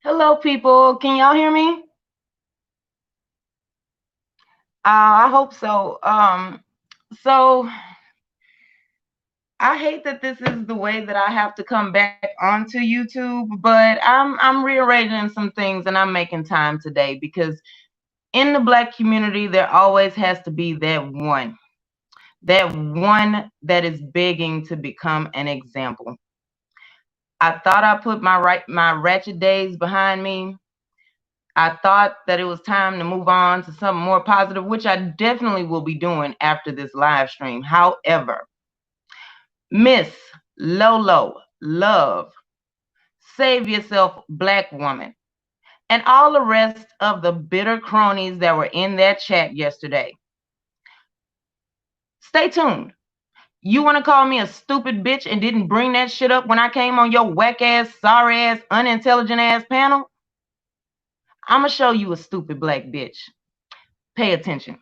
Hello, people. Can y'all hear me? I hope so. So I hate that this is the way that I have to come back onto YouTube, but I'm rearranging some things and I'm making time today because in the Black community there always has to be that one that is begging to become an example. I thought I put my ratchet days behind me. I thought that it was time to move on to something more positive, which I definitely will be doing after this live stream. However, Miss Lolo Love, Save Yourself Black Woman, and all the rest of the bitter cronies that were in that chat yesterday. Stay tuned. You want to call me a stupid bitch and didn't bring that shit up when I came on your whack ass, sorry ass, unintelligent ass panel? I'm going to show you a stupid black bitch. Pay attention.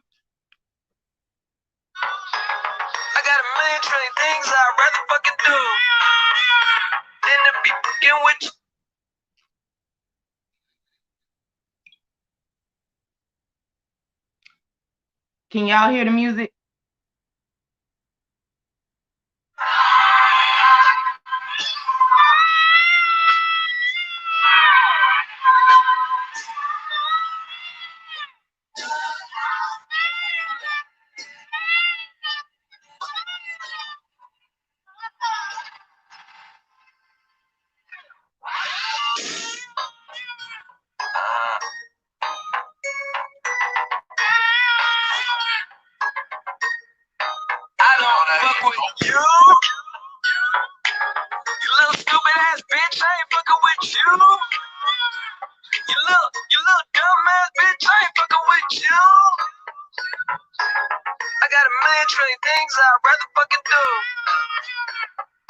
I got a million trillion things I'd rather fucking do than to be fucking with you. Can y'all hear the music? I don't fuck with you. You little stupid ass bitch, I ain't fucking with you. You little dumb ass bitch, I ain't fucking with you. I got a million trillion things I'd rather fucking do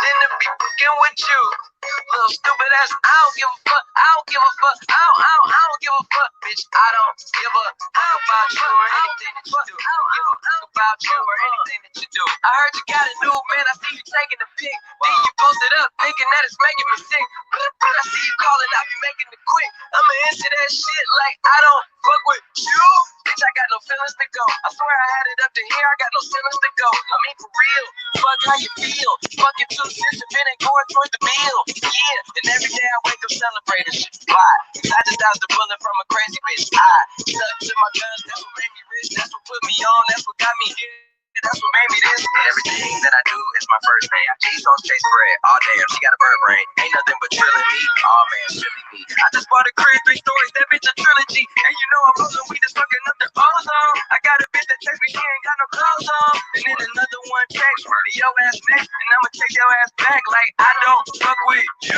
than to be fucking with you. Little stupid ass, I don't give a fuck, I don't give a fuck, I don't give a fuck, bitch. I don't give a fuck about you or anything that you do. I don't give a fuck about you or anything that you do. I heard you got a new man, I see you taking the pic. Then you post it up, thinking that it's making me sick. But I see you calling, I be making it quick. I'ma answer that shit like I don't fuck with you. Bitch, I got no feelings to go. I swear I had it up to here, I got no feelings to go. I mean for real, fuck how you feel. Fuck your 2 cents if it ain't going towards the bill. Yeah, and every day I wake up celebrating shit. Why? I just dodged the bullet from a crazy bitch. I stuck to my guns, that's what made me rich. That's what put me on, that's what got me here. That's what made me this. Everything that I do is my first name. These hoes chase bread. Oh damn, she got a bird brain. Ain't nothing but trilling me. Oh man, silly me. I just bought a crib, 3 stories, that bitch a trilogy. And you know I'm rolling, we just fucking up the ozone. I got a bitch that text me, she ain't got no clothes on. And then another one text, murder your ass next. And I'ma take your ass back like I don't fuck with you.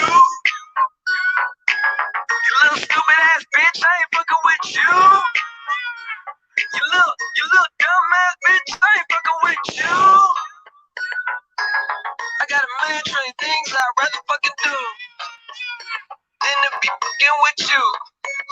You little stupid ass bitch, I ain't fucking with you. You little dumb ass bitch, I ain't fucking with you. I got a million trillion things I'd rather fucking do than to be fucking with you.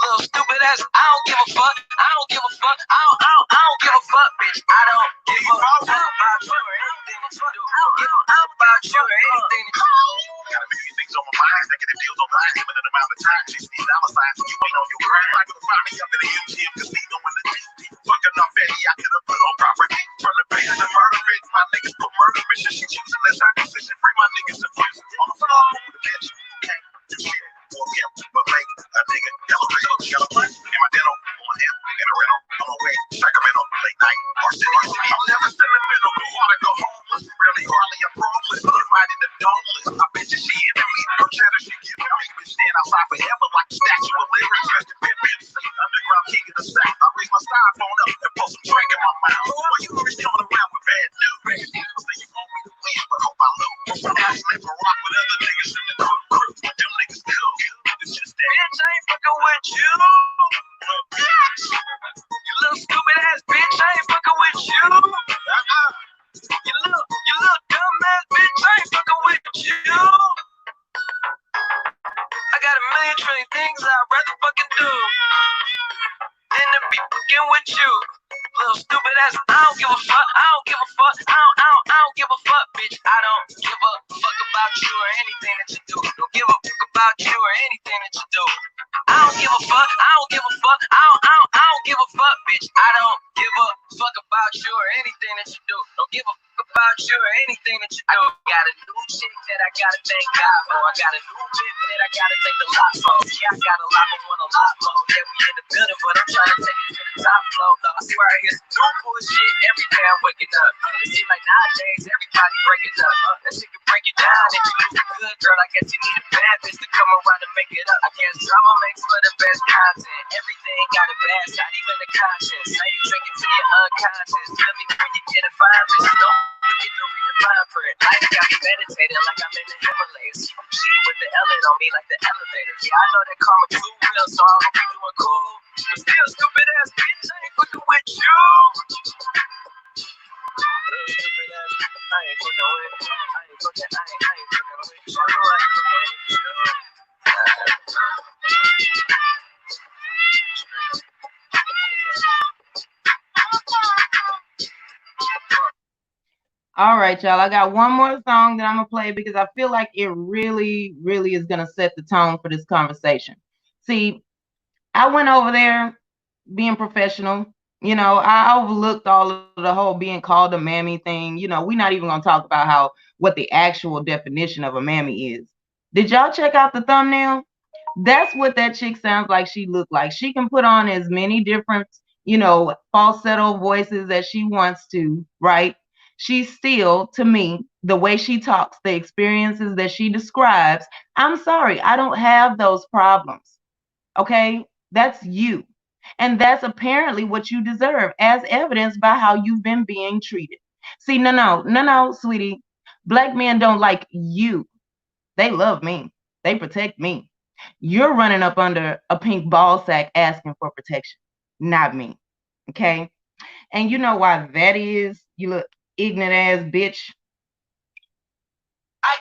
Little stupid ass, I don't give a fuck. I don't give a fuck. I don't give a fuck, bitch. I don't give a fuck about you or anything that you do. I don't give a fuck about you or anything that you do. Got a million things on my mind, negative deals on mine, limited amount of time, chasing these dollar signs, and you ain't on your grind. Not gonna find me up in the MGM casino in the deep. Fucking off Eddie, I could have put on property. From the base to murder it, my niggas put murder mission. She choosing less acquisition, free my niggas to fuse. On the floor, the bitch, can't do shit. For him, but make a nigga elevate. Got a punch in my dental, on him, in a rental, on my way, Sacramento, late night, varsity. I'm never sentimental, go hard or go homeless. Really hardly a problem, reminded the domeless. I bet you she into me, her cheddar she give me. Been stand outside forever like a statue of liberty. Dressed in Pippin, underground king of the sack. I raise my styrofoam up and pull some drink in my mouth. Why you always coming around with bad news? Say you want me to win, but hope I lose. I slip a rock with other niggas in the crew. Them niggas still good. It's just that bitch, I ain't fucking with you. You little stupid ass bitch, I ain't fucking with you. You little dumb ass bitch, I ain't fucking with you. I got a million trillion things I'd rather fucking do than to be fucking with you. Little stupid ass, I don't give a fuck. I don't give a fuck. I don't give a fuck, bitch. I don't give a fuck about you or anything that you do. Don't give a fuck about you or anything that you do. I don't give a fuck. I don't give a fuck. I don't give a fuck, bitch. I don't give a fuck about you or anything that you do. Don't give a fuck about you or anything that you do. I got a new chick that I gotta thank God for. I got a new bitch that I gotta thank the lot for. Yeah, I got a lot, but want a lot more. Yeah, we in the building, but I'm trying to take it to the top floor. I swear I hear some new bullshit every day I'm waking up. It seems like nowadays everybody breaking up. That shit can break it down. If you do good, girl, I guess you need a bad bitch to come around and make it up. I guess drama makes for the best content. Everything got a bad side, even the conscience. Now you drink it to your unconscious. Tell me when you get a fine bitch. Don't forget to read the fine print. Life got me meditating like I'm in the Himalayas. Keep a G with the Ellen on me like the elevator. Yeah, I know that karma too real, so I hope you doing cool. But still, stupid ass bitch, I ain't fucking with you. Stupid ass, I ain't fucking with you. I ain't fucking with you. I ain't fucking with you. All right, y'all. I got one more song that I'm gonna play because I feel like it really, really is gonna set the tone for this conversation. See, I went over there being professional. You know, I overlooked all of the whole being called a mammy thing. You know, we're not even gonna talk about what the actual definition of a mammy is. Did y'all check out the thumbnail? That's what that chick sounds like she looked like. She can put on as many different, falsetto voices as she wants to, right? She's still, to me, the way she talks, the experiences that she describes, I'm sorry, I don't have those problems. Okay? That's you. And that's apparently what you deserve, as evidenced by how you've been being treated. See, no, sweetie. Black men don't like you. They love me. They protect me. You're running up under a pink ball sack asking for protection, not me. Okay? And you know why that is, you look ignorant ass bitch. I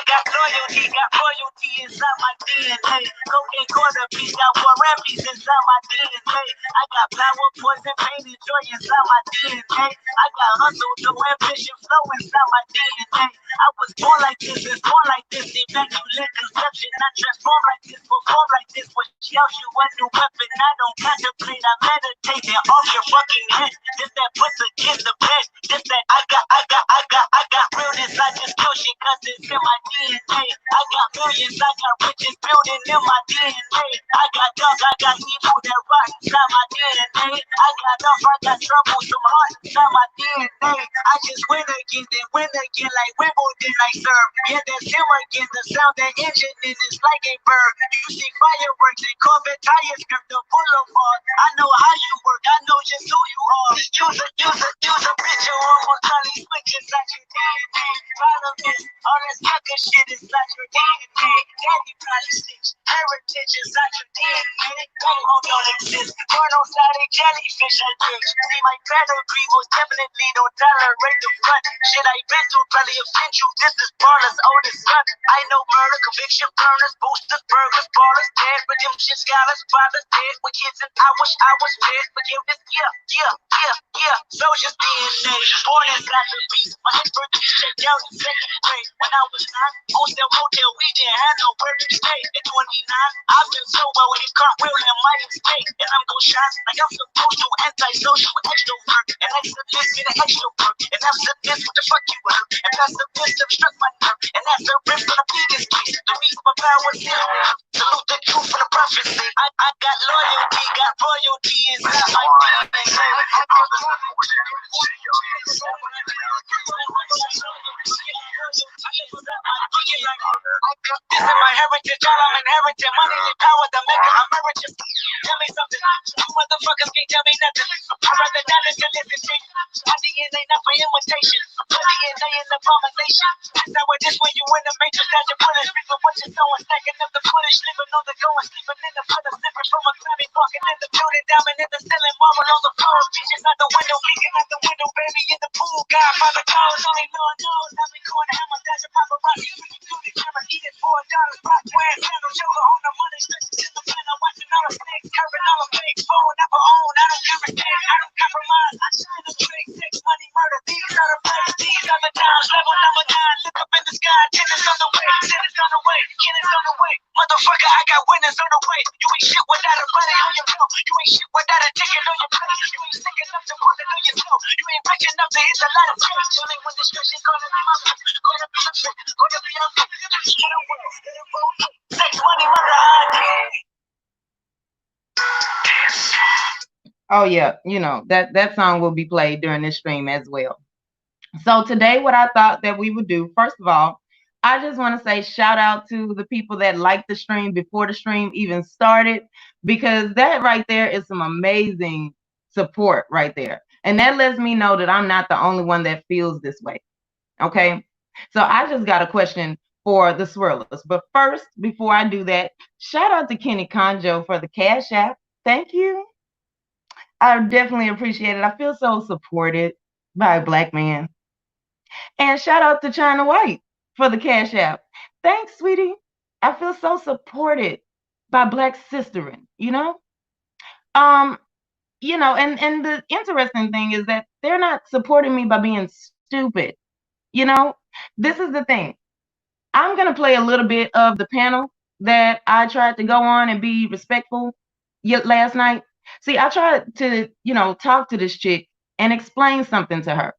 got loyalty inside my DNA. Cocaine corner piece, got war rampies inside my DNA. I got power, poison, pain, and joy inside my DNA. I got hustle, no ambition, flow inside my DNA. I was born like this, is born like this, immaculate conception. I transform like this, perform like this, which yells you a new weapon. I don't contemplate, I meditate and off your fucking head. This that puts against the bed. This that I got realness, I just kill shit cause it's in my DNA. I got millions, I got riches building in my DNA. I got guns, I got evil that rot inside my DNA. I got love, I got trouble, some heart inside my DNA. I just win again, then win again like Wimbledon, like serve. Yeah, that's him again, the sound that engine in is like a bird. You see fireworks and Corvette tires grip the boulevard. I know how you work, I know just who you are. Use a bitch or almost Charlie switch inside your DNA. Problem is, all this sucker shit inside your DNA. Daddy probably snitch, heritage inside your DNA. Don't exist, monocytic jellyfish I drink. See my pedigree most definitely don't tolerate the front. Shit I been through probably offend you. This is Barla's oldest son. I know murder, conviction, burners, boosters, burglars, ballers, dead, redemption, scholars, fathers dead with kids, and I wish I was dead. Forgiveness, yeah. Soldier's DNA, born inside the beast. My expertise checked out in second grade. When I was 9, on the hotel, we didn't have nowhere to stay. At 29, I've been so well with his cartwheel in my estate. And I'm gon' shine like I'm supposed to. Antisocial, extrovert, and excellence in the extrovert. And I'm submissive, what the fuck you heard? And passive struck my nerve. And that's the riff from the previous case. The reason my power is here. Salute the truth from the prophecy. I got loyalty, got royalty inside my DNA. This is my heritage, all I'm inheriting. Money and power, the maker emeritus. Tell me something, you motherfuckers can't tell me nothing. I'd rather die than to listen to you. My DNA not for imitation. My DNA is abomination. That's how it is when you in the matrix. Got your bullets, reaping what you're sowing. Stacking up the footage, living on the going. Sleeping in the puddle, sipping from a climate. Walking in the building, diamond in the ceiling. Marble on the floor, beaches out the window. Leaking out the window, baby in the pool. Godfather calls, only Lord knows. I'm in corner, hammer, dash a paparazzi. Freaking through the camera, eating $4. Pop wearing sandals, yoga on the money. Stretching in the planner, watching all the snakes. Curving all the fakes, phone never own. I don't understand, I don't compromise. I shine the trick, sex, money, murder. These are the facts, these are the times. Level number 9, look up in the sky. Tennis on the way, tennis on the way, tennis on the way. Motherfucker, I got winners on the way. You ain't shit without a body on your belt. You ain't shit without a ticket on your plate. You ain't sick enough to put it on yourself. You ain't rich enough to hit the line of fame. Tell me when this shit gonna be my life. Gonna be a shit. Gonna be a shit. Get away. Get away. Sex, money, mother, ID. Oh yeah, that song will be played during this stream as well. So today, what I thought that we would do, first of all, I just want to say shout out to the people that liked the stream before the stream even started, because that right there is some amazing support right there. And that lets me know that I'm not the only one that feels this way. Okay. So I just got a question for the swirlers. But first, before I do that, shout out to Kenny Conjo for the Cash App. Thank you. I definitely appreciate it. I feel so supported by a Black man. And shout out to China White for the Cash App. Thanks, sweetie. I feel so supported by Black sistering, and the interesting thing is that they're not supporting me by being stupid. This is the thing. I'm going to play a little bit of the panel that I tried to go on and be respectful last night. See, I tried to, talk to this chick and explain something to her.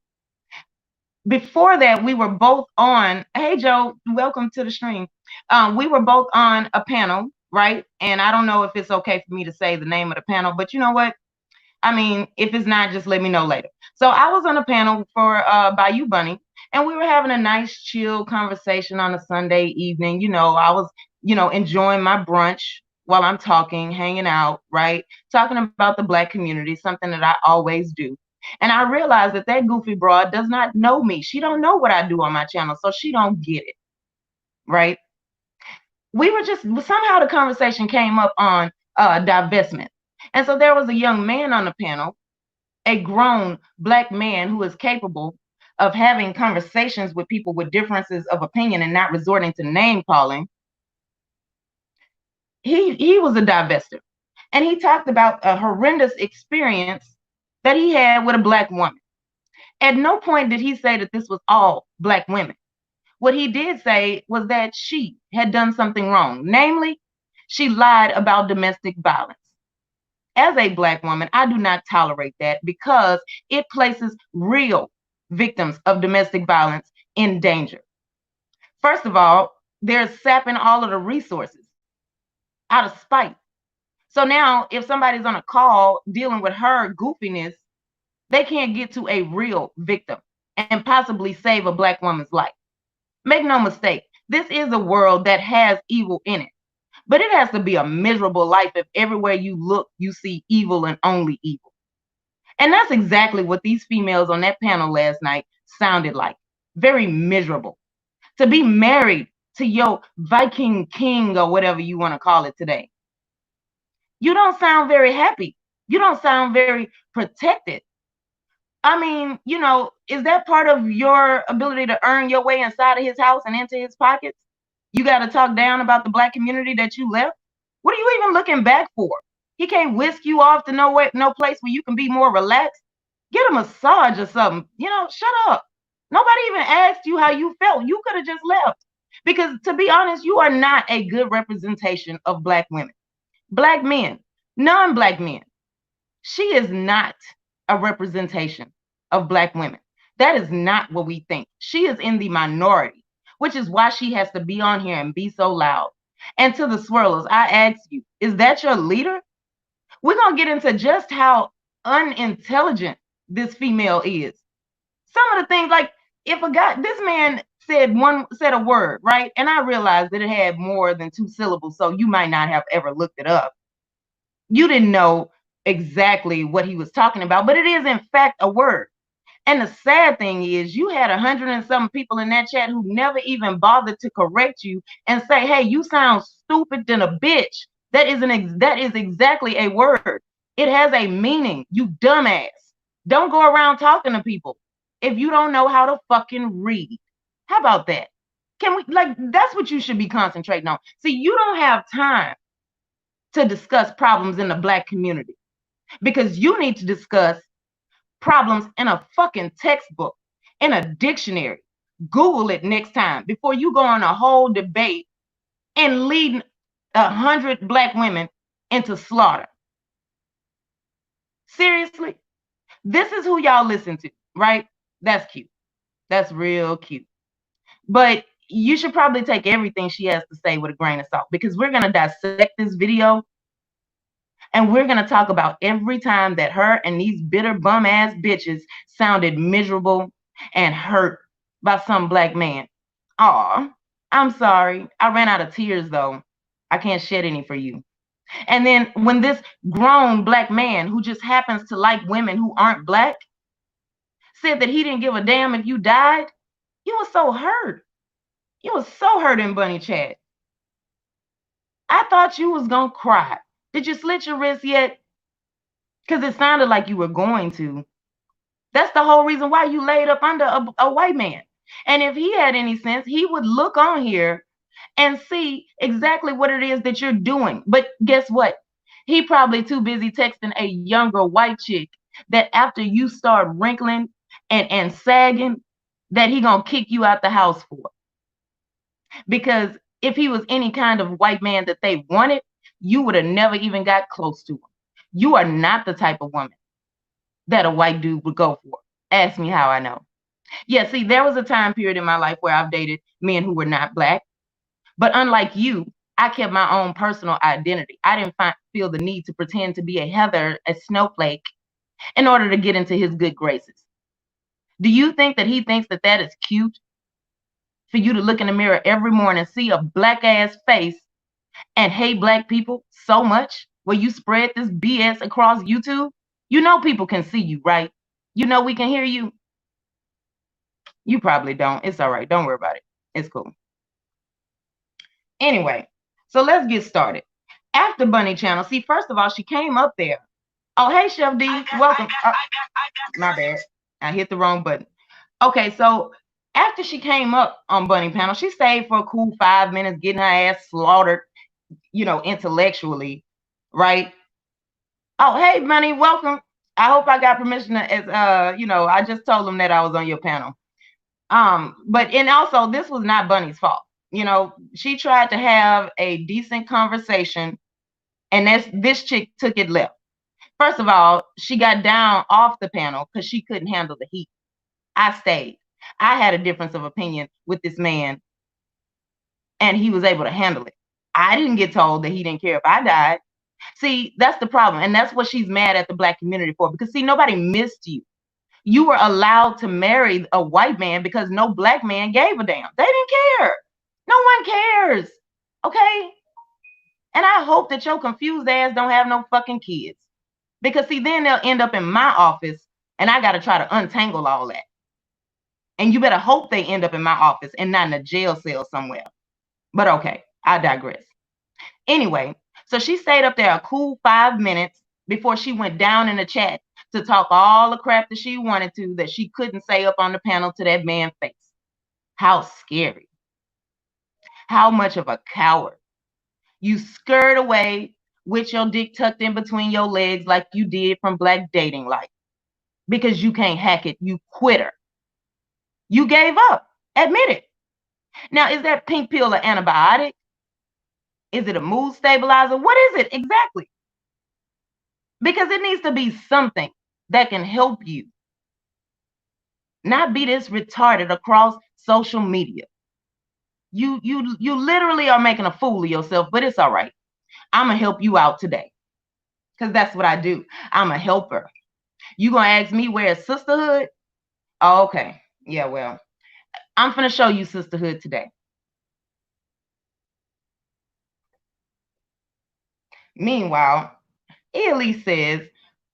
Before that, we were both on, hey, Joe, welcome to the stream. We were both on a panel, right? And I don't know if it's okay for me to say the name of the panel, but you know what? I mean, if it's not, just let me know later. So I was on a panel for Bayou Bunny, and we were having a nice, chill conversation on a Sunday evening. I was, enjoying my brunch while I'm talking, hanging out, right? Talking about the Black community, something that I always do. And I realized that goofy broad does not know me. She don't know what I do on my channel, so she don't get it, right? We were somehow the conversation came up on divestment. And so there was a young man on the panel, a grown Black man who is capable of having conversations with people with differences of opinion and not resorting to name calling. He was a divester. And he talked about a horrendous experience that he had with a Black woman. At no point did he say that this was all Black women. What he did say was that she had done something wrong. Namely, she lied about domestic violence. As a Black woman, I do not tolerate that because it places real victims of domestic violence in danger. First of all, they're sapping all of the resources out of spite. So now if somebody's on a call dealing with her goofiness, they can't get to a real victim and possibly save a Black woman's life. Make no mistake, this is a world that has evil in it. But it has to be a miserable life if everywhere you look, you see evil and only evil. And that's exactly what these females on that panel last night sounded like. Very miserable. To be married to your Viking king or whatever you want to call it today. You don't sound very happy. You don't sound very protected. I mean, is that part of your ability to earn your way inside of his house and into his pockets? You got to talk down about the Black community that you left? What are you even looking back for? He can't whisk you off to no place where you can be more relaxed. Get a massage or something. Shut up. Nobody even asked you how you felt. You could have just left. Because to be honest, you are not a good representation of Black women. Black men, non-Black men. She is not a representation of Black women. That is not what we think. She is in the minority, which is why she has to be on here and be so loud. And to the swirlers, I ask you, is that your leader? We're going to get into just how unintelligent this female is. Some of the things, like if this man said a word, right? And I realized that it had more than 2 syllables, so you might not have ever looked it up. You didn't know exactly what he was talking about, but it is in fact a word. And the sad thing is you had 100 and some people in that chat who never even bothered to correct you and say, hey, you sound stupid than a bitch. That is exactly a word. It has a meaning, you dumbass. Don't go around talking to people if you don't know how to fucking read. How about that? That's what you should be concentrating on. See, you don't have time to discuss problems in the Black community because you need to discuss problems in a fucking textbook, in a dictionary. Google it next time before you go on a whole debate and lead 100 black women into slaughter. Seriously? This is who y'all listen to, right? That's cute. That's real cute. But you should probably take everything she has to say with a grain of salt, because we're going to dissect this video and we're going to talk about every time that her and these bitter bum ass bitches sounded miserable and hurt by some black man. Aw, I'm sorry. I ran out of tears though. I can't shed any for you. And then when this grown black man who just happens to like women who aren't black said that he didn't give a damn if you died, you was so hurt. You was so hurt in Bunny Chat. I thought you was gonna cry. Did you slit your wrist yet? Because it sounded like you were going to. That's the whole reason why you laid up under a white man. And if he had any sense, he would look on here and see exactly what it is that you're doing. But guess what? He probably too busy texting a younger white chick that after you start wrinkling and sagging, that he gonna kick you out the house for. Because if he was any kind of white man that they wanted, you would have never even got close to him. You are not the type of woman that a white dude would go for. Ask me how I know. Yeah, see, there was a time period in my life where I've dated men who were not black. But unlike you, I kept my own personal identity. I didn't feel the need to pretend to be a Heather, a snowflake, in order to get into his good graces. Do you think that he thinks that that is cute? For you to look in the mirror every morning, see a black ass face, and hate black people so much, where you spread this BS across YouTube? You know people can see you, right? You know we can hear you. You probably don't. It's all right. Don't worry about it. It's cool. Anyway, so let's get started. After Bunny Channel, see, first of all, she came up there. Oh, hey, Chef D, welcome. My bad. I hit the wrong button. Okay, so after she came up on Bunny Panel, she stayed for a cool 5 minutes getting her ass slaughtered, intellectually, right? Oh, hey, Bunny, welcome. I hope I got permission to, I just told them that I was on your panel. And also this was not Bunny's fault. She tried to have a decent conversation, and this chick took it left. First of all, she got down off the panel because she couldn't handle the heat. I stayed. I had a difference of opinion with this man, and he was able to handle it. I didn't get told that he didn't care if I died. See, that's the problem. And that's what she's mad at the black community for. Because, see, nobody missed you. You were allowed to marry a white man because no black man gave a damn. They didn't care. No one cares. Okay? And I hope that your confused ass don't have no fucking kids. Because, see, then they'll end up in my office, and I got to try to untangle all that. And you better hope they end up in my office and not in a jail cell somewhere. But okay, I digress. Anyway, so she stayed up there a cool 5 minutes before she went down in the chat to talk all the crap that she wanted to, that she couldn't say up on the panel to that man's face. How scary. How much of a coward. You scurried away with your dick tucked in between your legs like you did from Black Dating Life. Because you can't hack it. You quitter. You gave up. Admit it. Now, is that pink pill an antibiotic? Is it a mood stabilizer? What is it exactly? Because it needs to be something that can help you. Not be this retarded across social media. You literally are making a fool of yourself, but it's all right. I'm going to help you out today. Because that's what I do. I'm a helper. You going to ask me where is sisterhood? Oh, okay. Yeah, well, I'm going to show you sisterhood today. Meanwhile, Elise says,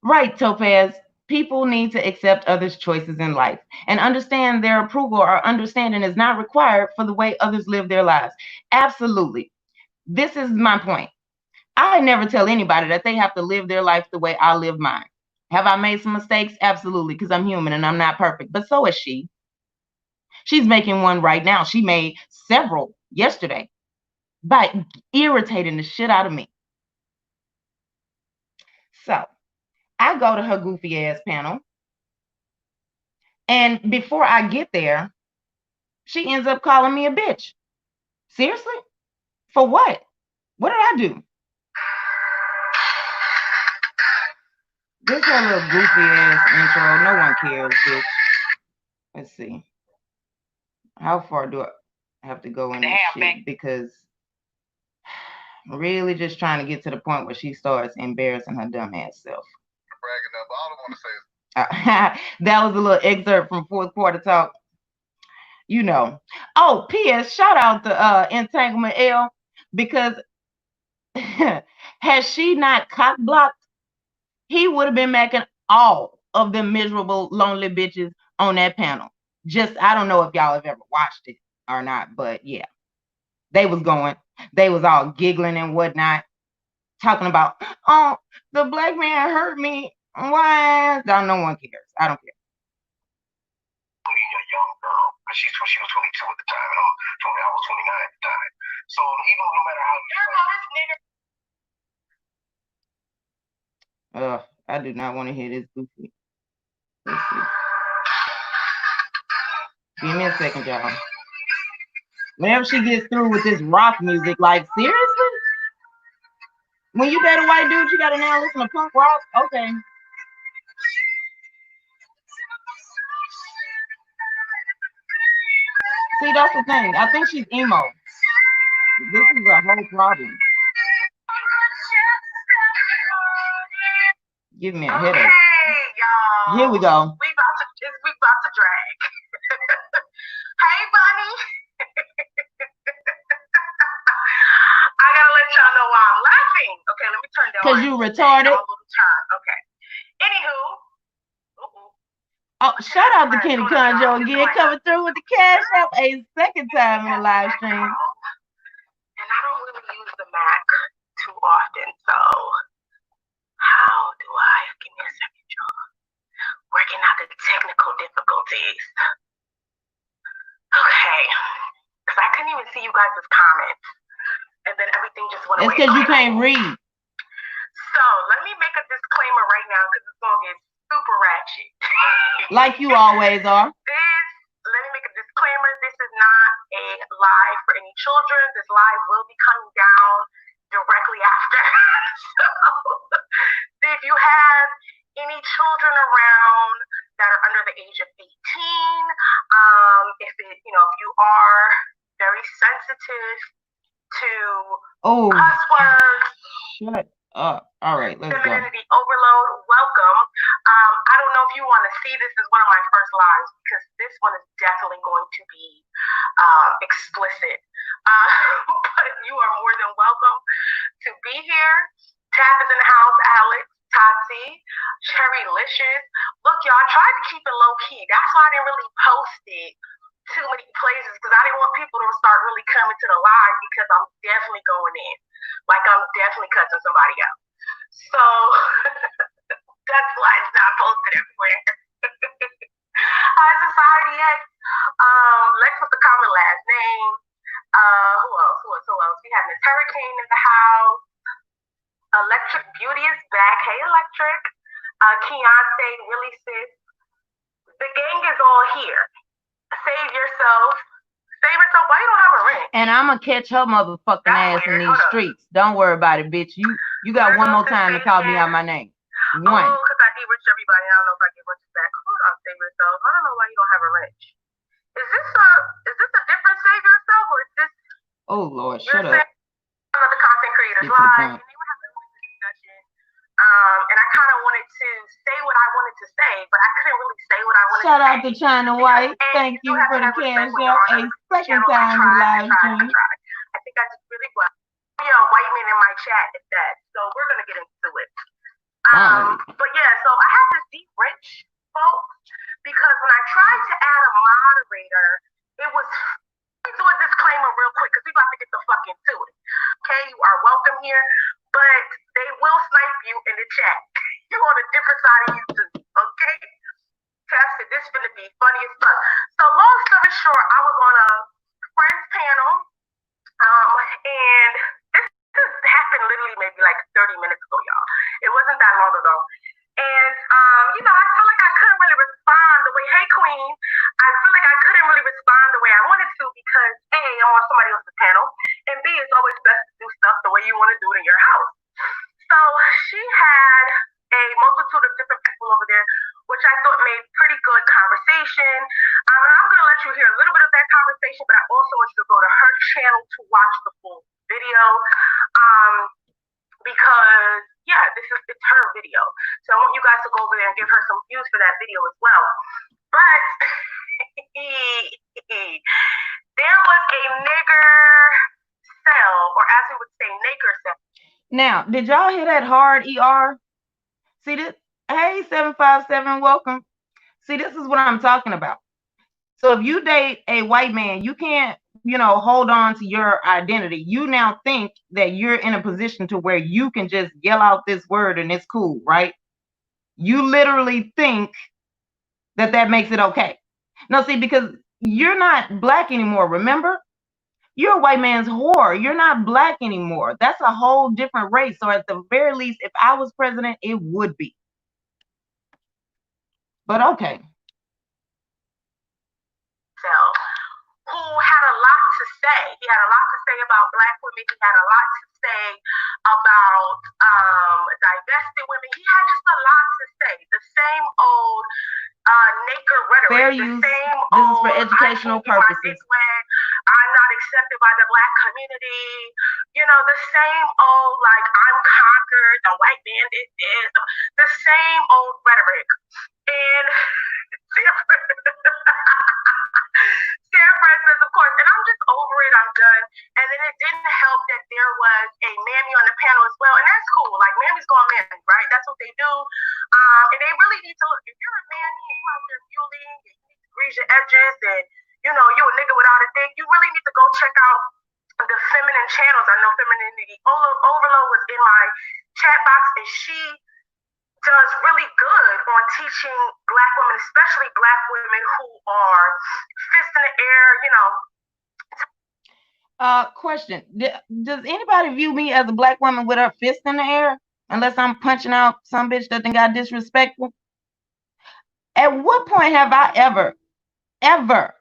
right, Topaz, people need to accept others' choices in life and understand their approval or understanding is not required for the way others live their lives. Absolutely. This is my point. I never tell anybody that they have to live their life the way I live mine. Have I made some mistakes? Absolutely, because I'm human and I'm not perfect, but so is she. She's making one right now. She made several yesterday by irritating the shit out of me. So I go to her goofy ass panel, and before I get there, she ends up calling me a bitch. Seriously? For what? What did I do? This is a little goofy ass intro. No one cares, bitch. Let's see. How far do I have to go in this shit? Because I'm really just trying to get to the point where she starts embarrassing her dumb ass self. Bragging up. All I want to say is that was a little excerpt from fourth quarter talk. You know. Oh, P.S. Shout out to Entanglement L, because had she not cock blocked, he would have been making all of them miserable, lonely bitches on that panel. Just, I don't know if y'all have ever watched it or not, but yeah. They was all giggling and whatnot, talking about, oh, the black man hurt me. Why? No one cares. I don't care. A young girl, because she was 22 at the time, and I was 29 at the time. So even no matter how I do not want to hear this goofy. Let's see. Give me a second, y'all. Whenever she gets through with this rock music, like, seriously? When you date a white dude, you gotta now listen to punk rock? Okay. See, that's the thing. I think she's emo. This is a whole problem. Give me a headache. y'all. Here we go. We about to drag. Hey, Bunny. I gotta let y'all know why I'm laughing. Okay, let me turn down. Because you retarded. Okay. Anywho. Oh, shout out to Kenny Conjo again, coming through with the cash app a second time in the live stream. And I don't really use the Mac too often, so how do I give me a second, y'all? Working out the technical difficulties. Okay, because I couldn't even see you guys' comments, and then everything just went away. It's because you can't read. So let me make a disclaimer right now, because it's gonna get super ratchet. Like you always are. Let me make a disclaimer. This is not a live for any children. This live will be coming down directly after. So if you have any children around that are under the age of 18, if you are very sensitive to cuss words, shut up. All right, let's go. Femininity overload, welcome. I don't know if you want to see this as one of my first lives, because this one is definitely going to be explicit. But you are more than welcome to be here. Tab is in the house, Alex, Tati, Cherrylicious. Look, y'all, I tried to keep it low key. That's why I didn't really post it too many places, because I didn't want people to start really coming to the live, because I'm definitely going in. Like, I'm definitely cussing somebody out. So that's why it's not posted everywhere. Hi, Society X. Lex with the common last name. Who else? We have Miss Hurricane in the house. Electric Beauty is back. Hey, Electric. Keontae, Willie Sis. The gang is all here. Save yourself. Why you don't have a ring? And I'm gonna catch her motherfucking ass in these streets. Don't worry about it, bitch. You got one more time to call me out my name. One. Oh, because I de-rich everybody. I don't know if I get riches back. Hold on, save yourself. I don't know why you don't have a wrench. Is this a different save yourself, or is this? Oh Lord, shut up. Another content creators live. And they were having a discussion. And I kind of wanted to say what I wanted to say, but I couldn't really say what I wanted to say. Shout out to China White. Thank you for the cash out a second time in live stream. I think I did really well. White men in my chat at that. So we're gonna get into it. But yeah, so I have this deep rich, folks, because when I tried to add a moderator, it was. Let me do a disclaimer real quick, because we about to get the fuck into it. Okay, you are welcome here, but they will snipe you in the chat. You're on a different side of YouTube, okay? Tested, this is gonna be funny as fuck. So long story short, I was on a friend's panel, and this happened literally maybe like 30 minutes ago, y'all. It wasn't that long ago. And, I feel like I couldn't really respond the way, hey, Queen, I feel like I couldn't really respond the way I wanted to, because A, I'm on somebody else's panel, and B, it's always best to do stuff the way you you want to do it in your house. So she had a multitude of different people over there, which I thought made pretty good conversation. And I'm going to let you hear a little bit of that conversation, but I also want you to go to her channel to watch the full video. Because it's her video. So I want you guys to go over there and give her some views for that video as well. But there was a nigger cell, or as we would say, nigger cell. Now, did y'all hear that hard ER? See this? Hey, 757, welcome. See, this is what I'm talking about. So if you date a white man, you can't, hold on to your identity. You now think that you're in a position to where you can just yell out this word and it's cool, right? You literally think that makes it okay. No, see, because you're not black anymore, remember? You're a white man's whore. You're not black anymore. That's a whole different race. So at the very least, if I was president, it would be. But okay. So, who had a lot to say. He had a lot to say about black women. He had a lot to say about divesting women. He had just a lot to say. The same old naked rhetoric. Fair use. This is for educational purposes. I'm not accepted by the black community. The same old, like, I'm conquered, the white man is the same old rhetoric. And Sarah says, of course, and I'm just over it, I'm done. And then it didn't help that there was a mammy on the panel as well, and that's cool. Like, mammy's going mammy, right? That's what they do. And they really need to look. If you're a mammy and you out there fueling, and you need to grease your edges, and you a nigga without a dick, you really need to go check out the feminine channels. I know Femininity Overload was in my chat box, and she does really good on teaching black women, especially black women who are fist in the air, Question. Does anybody view me as a black woman with her fist in the air? Unless I'm punching out some bitch that got disrespectful? At what point have I ever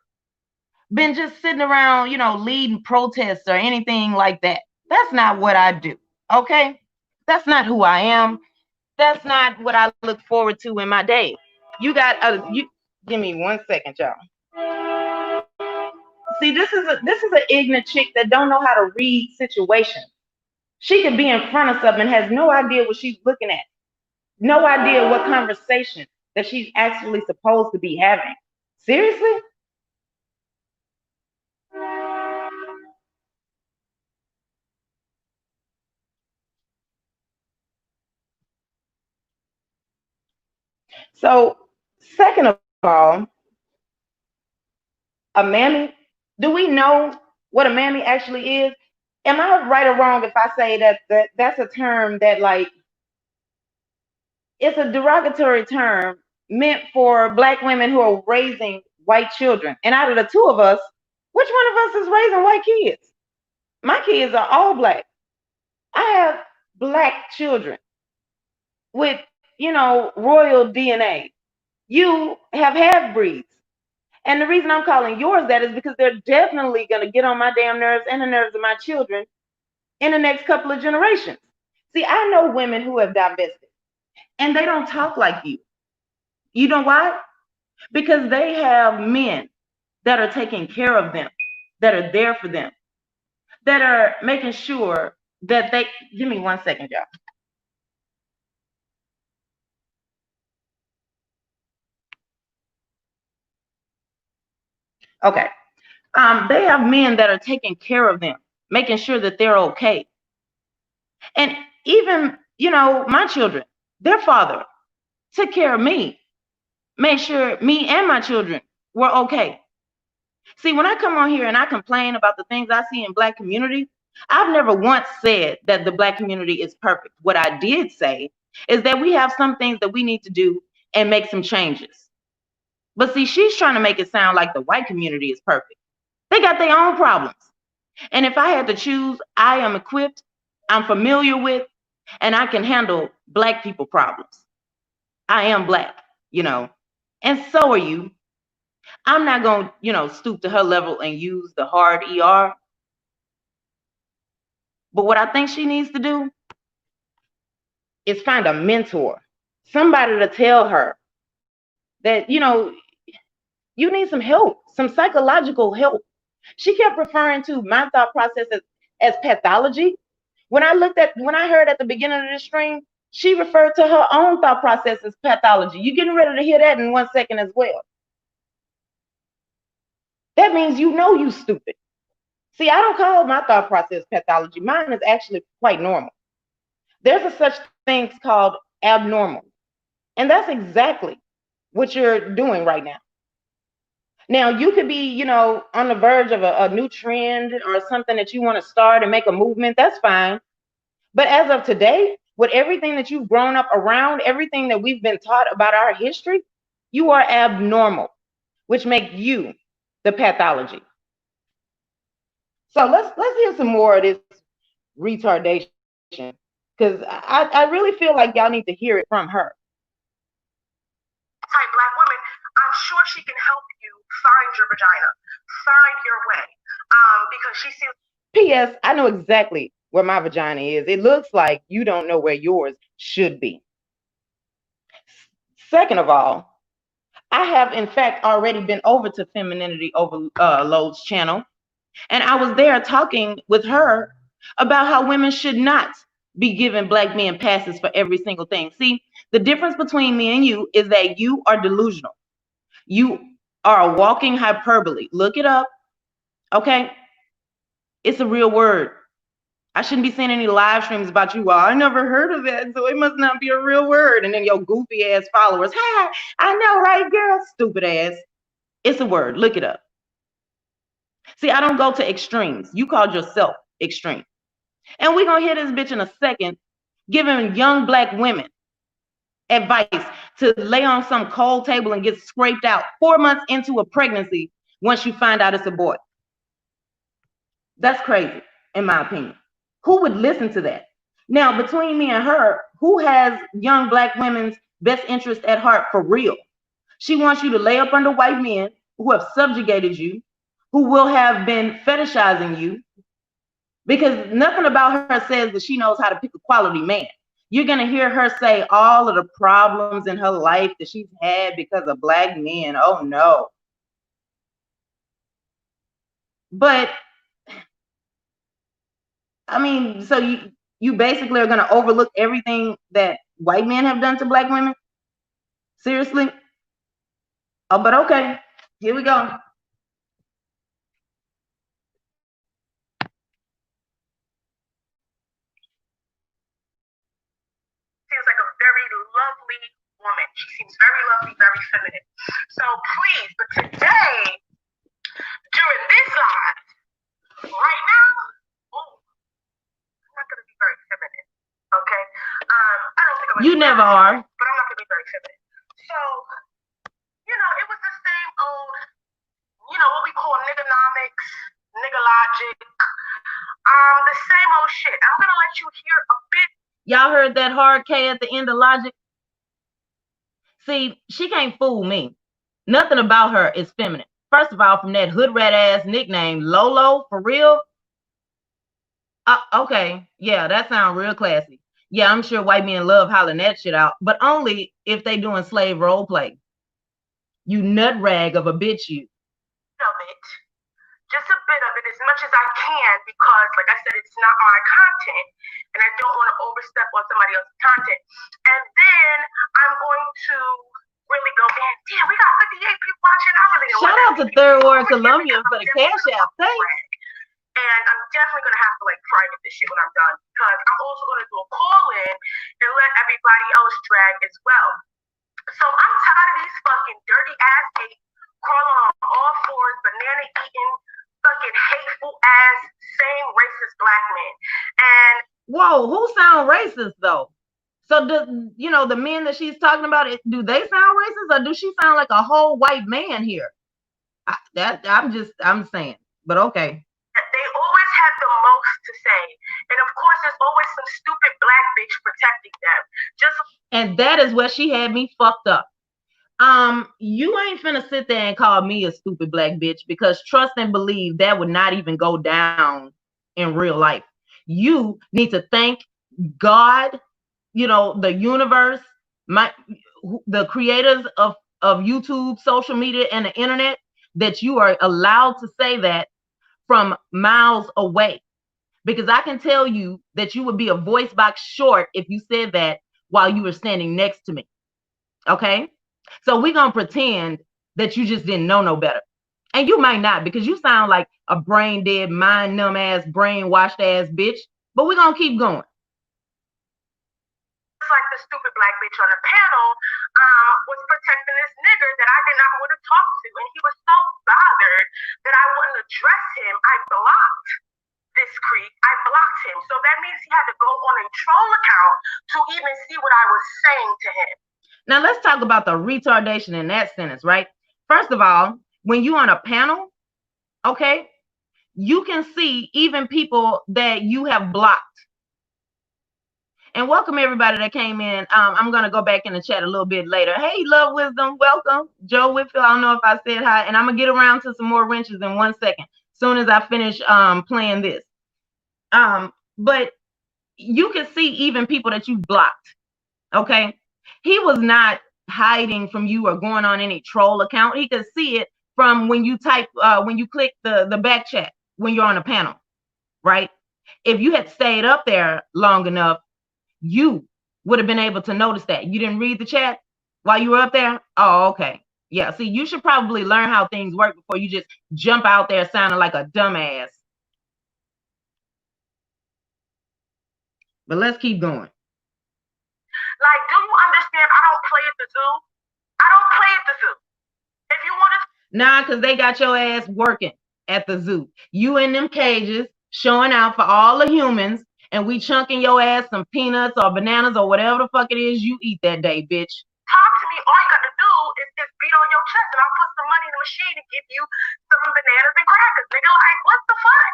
been just sitting around, leading protests or anything like that? That's not what I do, okay? That's not who I am. That's not what I look forward to in my day. You give me 1 second, y'all. See, this is an ignorant chick that don't know how to read situations. She could be in front of something and has no idea what she's looking at. No idea what conversation that she's actually supposed to be having. Seriously? So, second of all, a mammy, do we know what a mammy actually is? Am I right or wrong if I say that that's a term that, like, it's a derogatory term meant for black women who are raising white children? And out of the two of us, which one of us is raising white kids? My kids are all black. I have black children with, royal DNA. You have half breeds. And the reason I'm calling yours that is because they're definitely going to get on my damn nerves and the nerves of my children in the next couple of generations. See, I know women who have divested, and they don't talk like you. You know why? Because they have men that are taking care of them, that are there for them, that are making sure that they, give me 1 second, y'all. Okay. They have men that are taking care of them, making sure that they're okay. And even, my children, their father took care of me, made sure me and my children were okay. See, when I come on here and I complain about the things I see in black community, I've never once said that the black community is perfect. What I did say is that we have some things that we need to do and make some changes. But see, she's trying to make it sound like the white community is perfect. They got their own problems. And if I had to choose, I am equipped, I'm familiar with, and I can handle black people problems. I am black, and so are you. I'm not going to, stoop to her level and use the hard ER. But what I think she needs to do is find a mentor, somebody to tell her that, you need some help, some psychological help. She kept referring to my thought process as pathology. When I heard at the beginning of the stream, she referred to her own thought process as pathology. You're getting ready to hear that in 1 second as well. That means you stupid. See, I don't call my thought process pathology. Mine is actually quite normal. There's a such thing called abnormal. And that's exactly what you're doing right now. Now, you could be, on the verge of a new trend or something that you want to start and make a movement. That's fine. But as of today, with everything that you've grown up around, everything that we've been taught about our history, you are abnormal, which makes you the pathology. So let's hear some more of this retardation, because I really feel like y'all need to hear it from her. Type Black women, I'm sure she can help you find your vagina, find your way, because she seems. P.S. I know exactly where my vagina is. It looks like you don't know where yours should be. Second of all, I have in fact already been over to Femininity Overload's channel, and I was there talking with her about how women should not be giving Black men passes for every single thing. See, the difference between me and you is that you are delusional. You are a walking hyperbole. Look it up, okay? It's a real word. I shouldn't be seeing any live streams about you. Well, I never heard of that, so it must not be a real word. And then your goofy ass followers, hi, I know, right, girl? Stupid ass. It's a word. Look it up. See, I don't go to extremes. You called yourself extreme. And we're going to hear this bitch in a second giving young Black women advice to lay on some cold table and get scraped out 4 months into a pregnancy once you find out it's a boy. That's crazy, in my opinion. Who would listen to that? Now, between me and her, who has young Black women's best interest at heart for real? She wants you to lay up under white men who have subjugated you, who will have been fetishizing you, because nothing about her says that she knows how to pick a quality man. You're going to hear her say all of the problems in her life that she's had because of Black men. Oh, no. But, I mean, so you basically are going to overlook everything that white men have done to Black women? Seriously? Oh, but okay. Here we go. Seems like a very lovely woman. She seems very lovely, very feminine. So please, but today, during this live, right now, I'm not going to be very feminine, okay? I don't think I'm You never are. But I'm not going to be very feminine. So, it was the same old, what we call niggonomics, nigga logic, the same old shit. I'm going to let you hear a bit. Y'all heard that hard K at the end of logic? See, she can't fool me. Nothing about her is feminine. First of all, from that hood rat ass nickname, Lolo, for real? Okay, yeah, that sounds real classy. Yeah, I'm sure white men love hollering that shit out, but only if they doing slave role play. You nut rag of a bitch, you. Of it. Just a bit of it, as much as I can, because, like I said, it's not my content, and I don't want to overstep on somebody else's content. And then I'm going to really go, man, damn, we got 58 people watching. I really don't Shout out to Third Ward Columbia for the cash app. Thanks. And I'm definitely going to have to, private this shit when I'm done, because I'm also going to do a call-in and let everybody else drag as well. So I'm tired of these fucking dirty-ass apes crawling on all fours, banana-eating, fucking hateful-ass, same racist Black men. And whoa, who sound racist, though? So, the men that she's talking about, do they sound racist, or do she sound like a whole white man here? I'm saying, but okay. They always have the most to say. And of course, there's always some stupid Black bitch protecting them. And that is where she had me fucked up. You ain't finna sit there and call me a stupid Black bitch, because trust and believe that would not even go down in real life. You need to thank God, you know, the universe, the creators of YouTube, social media, and the internet, that you are allowed to say that from miles away. Because I can tell you that you would be a voice box short if you said that while you were standing next to me. Okay? So we're going to pretend that you just didn't know no better. And you might not, because you sound like a brain dead, mind numb ass, brainwashed ass bitch. But we're going to keep going. Like the stupid black bitch on the panel was protecting this nigger that I did not want to talk to. And he was so bothered that I wouldn't address him. I blocked this creep. I blocked him. So that means he had to go on a troll account to even see what I was saying to him. Now let's talk about the retardation in that sentence, right? First of all, when you're on a panel, okay, you can see even people that you have blocked. And welcome everybody that came in. I'm going to go back in the chat a little bit later. Hey, Love Wisdom, welcome. Joe Whitfield, I don't know if I said hi. And I'm going to get around to some more wrenches in 1 second, as soon as I finish playing this. But you can see even people that you blocked, okay? He was not hiding from you or going on any troll account. He could see it from when you type, when you click the back chat, when you're on a panel, right? If you had stayed up there long enough, you would have been able to notice that. You didn't read the chat while you were up there? Oh, okay. Yeah, see, you should probably learn how things work before you just jump out there sounding like a dumbass. But let's keep going. Like, do you understand? I don't play at the zoo. I don't play at the zoo. If you want to... Nah, because they got your ass working at the zoo. You in them cages showing out for all the humans, and we chunking your ass some peanuts or bananas or whatever the fuck it is you eat that day, bitch. Talk to me. All you got to do is beat on your chest, and I'll put some money in the machine and give you some bananas and crackers. Nigga, like, what the fuck?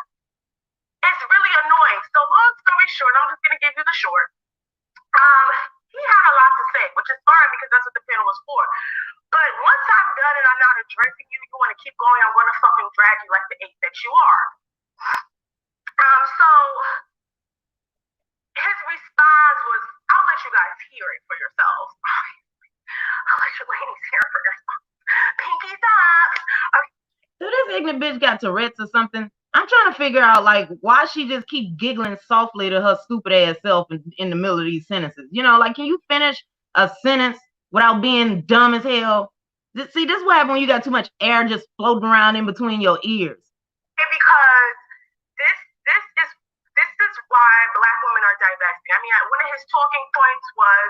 It's really annoying. So long story short, I'm just going to give you the short. He had a lot to say, which is fine because that's what the panel was for. But once I'm done and I'm not addressing you, you want to keep going, I'm going to fucking drag you like the ape that you are. So his response was, I'll let you guys hear it for yourselves. I'll let you ladies hear it for yourselves. Pinkies up. So this ignorant bitch got Tourette's or something. I'm trying to figure out, like, why she just keep giggling softly to her stupid ass self in the middle of these sentences. You know, like, can you finish a sentence without being dumb as hell? See, this is what happens when you got too much air just floating around in between your ears. Because this is why black women are divesting. I mean, one of his talking points was,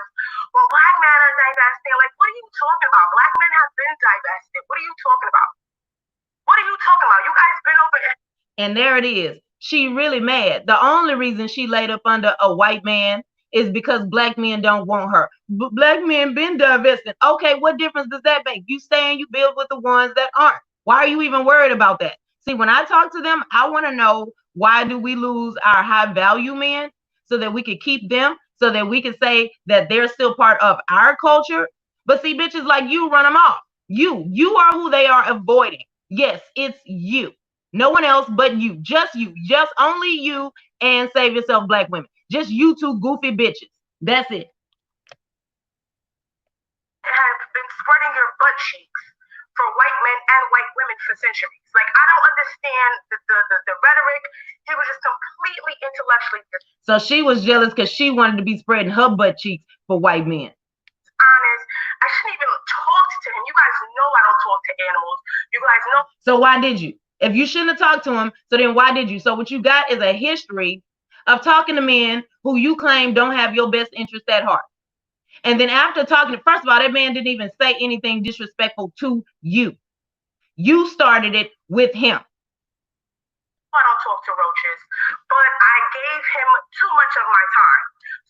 well, black men are divesting. Like, what are you talking about? Black men have been divested. What are you talking about? What are you talking about? You guys been over there. And there it is. She really mad. The only reason she laid up under a white man is because black men don't want her. Black men been divesting. Okay, what difference does that make? You stay and you build with the ones that aren't. Why are you even worried about that? See, when I talk to them, I want to know, why do we lose our high value men so that we could keep them, so that we can say that they're still part of our culture? But see, bitches like you run them off. You are who they are avoiding. Yes, it's you. No one else but you. Just only you, and Save Yourself Black Women. Just you two goofy bitches. That's it. Have been spreading your butt cheeks for white men and white women for centuries. Like, I don't understand the rhetoric. He was just completely intellectually dishonest. So she was jealous because she wanted to be spreading her butt cheeks for white men. I shouldn't even talk to him. You guys know I don't talk to animals. You guys know. So why did you? If you shouldn't have talked to him, so then why did you? So what you got is a history of talking to men who you claim don't have your best interest at heart. And then after talking, first of all, that man didn't even say anything disrespectful to you. You started it with him. I don't talk to roaches, but I gave him too much of my time.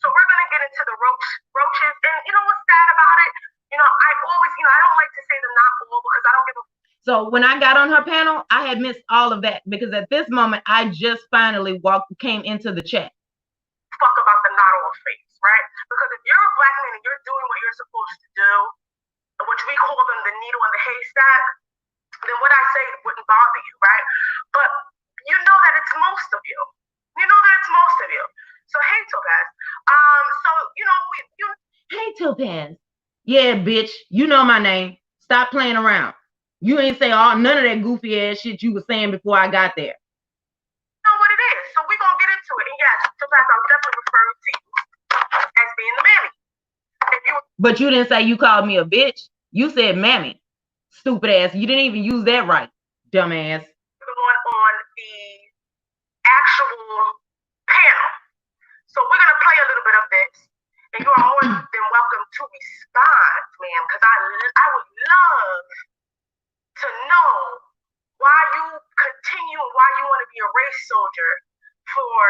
So we're going to get into the roaches. And you know what's sad about it? You know, I always, I don't like to say them not all because I don't give a. So when I got on her panel, I had missed all of that because at this moment, I just finally came into the chat. Fuck about the not all face, right? Because if you're a black man and you're doing what you're supposed to do, which we call them the needle in the haystack, then what I say wouldn't bother you, right? But you know that it's most of you. You know that it's most of Topaz. Yeah, bitch. You know my name. Stop playing around. You ain't say none of that goofy ass shit you was saying before I got there. You know what it is. So we're going to get into it. And yes, sometimes I'm definitely referring to you as being the mammy. But you didn't say you called me a bitch. You said mammy. Stupid ass. You didn't even use that right. Dumbass. On the actual panel. So we're going to play a little bit of this. And you are more than welcome to respond, ma'am, because I would love to know why you continue, why you want to be a race soldier for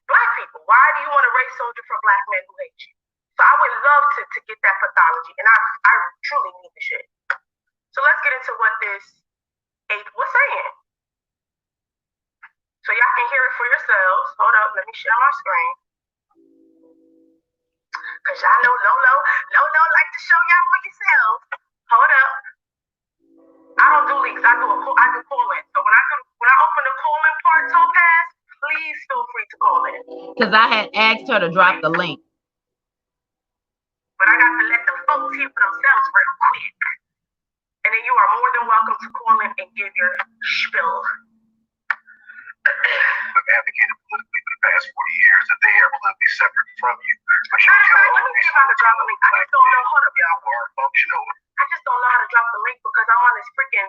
Black people. Why do you want a race soldier for Black men who hate you? So I would love to get that pathology, and I truly need the shit. So let's get into what this ape was saying. So y'all can hear it for yourselves. Hold up, let me share my screen. Because y'all know Lolo like to show y'all for yourselves. Hold up. I don't do leaks. I do call-in. So when I open the call-in part, Topaz, please feel free to call in. Because I had asked her to drop the link. But I got to let the folks hear for themselves real quick. And then you are more than welcome to call in and give your spiel. I've advocated politically for the past 40 years that they are politically separate from you. But you let me see if I can drop the link. I just don't know how to functional. I just don't know how to drop the link because I'm on this freaking.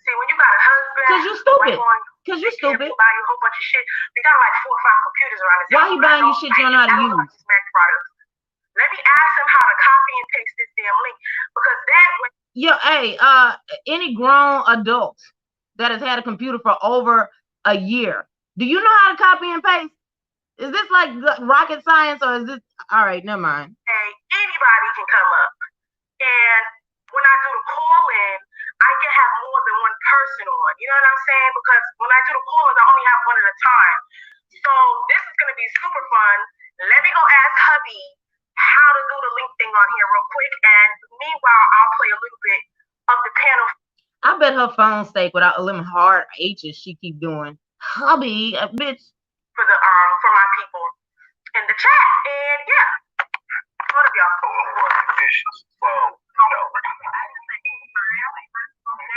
See, when you got a husband. Because you're stupid. Because you're stupid. Buy you a whole bunch of shit. We got like 4 or 5 computers around this. Why you buying you shit you don't know how to use? Let me ask him how to copy and paste this damn link because then any grown adult that has had a computer for over a year, do you know how to copy and paste? Is this like rocket science or is this all right? Never mind. Hey, anybody can come up, and when I do the call in, I can have more than one person on. You know what I'm saying? Because when I do the call-ins, I only have one at a time. So this is gonna be super fun. Let me go ask hubby how to do the link thing on here real quick, and meanwhile, I'll play a little bit of the panel. I bet her phone stake without them hard H's she keep doing. Hubby, a bitch. For my people in the chat, and yeah, what of y'all? There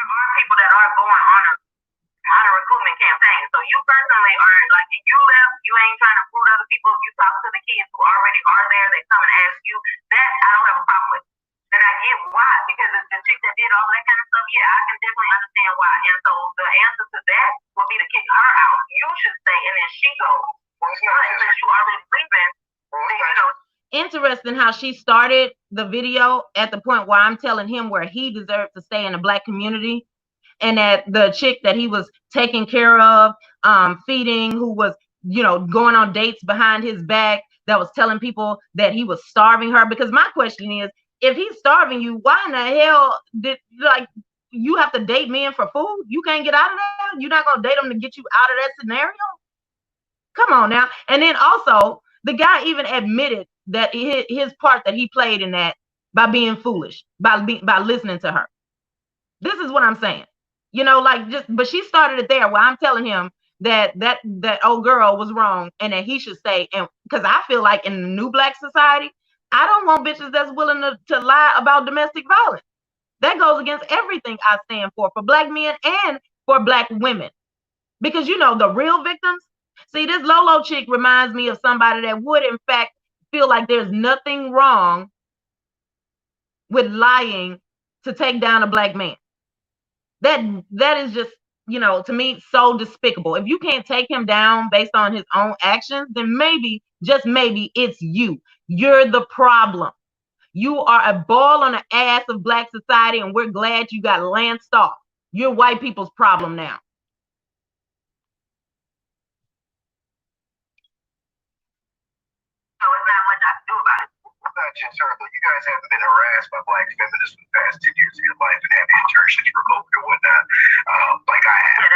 are people that are going on a recruitment campaign. So you personally are like, if you left, you ain't trying to recruit other people. You talk to the kids who already are there. They come and ask you. That I don't have a problem with. And I get why, because it's the chick that did all that kind of stuff. Yeah, I can definitely understand why. And so the answer to that would be to kick her out. You should stay, and then she goes. Since you already leaving, Interesting how she started the video at the point where I'm telling him where he deserved to stay in the Black community, and that the chick that he was taking care of, feeding, who was, going on dates behind his back, that was telling people that he was starving her. Because my question is, if he's starving you, why in the hell did you have to date men for food? You can't get out of that? You're not gonna date them to get you out of that scenario? Come on now. And then also, the guy even admitted that his part that he played in that by being foolish, by listening to her. This is what I'm saying. But she started it there where I'm telling him that old girl was wrong and that he should stay. And because I feel like in the new Black society, I don't want bitches that's willing to lie about domestic violence. That goes against everything I stand for Black men and for Black women. Because the real victims. See, this Lolo chick reminds me of somebody that would, in fact, feel like there's nothing wrong with lying to take down a Black man. That is just, to me, so despicable. If you can't take him down based on his own actions, then maybe, just maybe, it's you. You're the problem. You are a ball on the ass of Black society, and we're glad you got lanced off. You're white people's problem now. Just her, but you guys haven't been harassed by Black feminists for the past 10 years of your life and have internships remote and whatnot, like I have.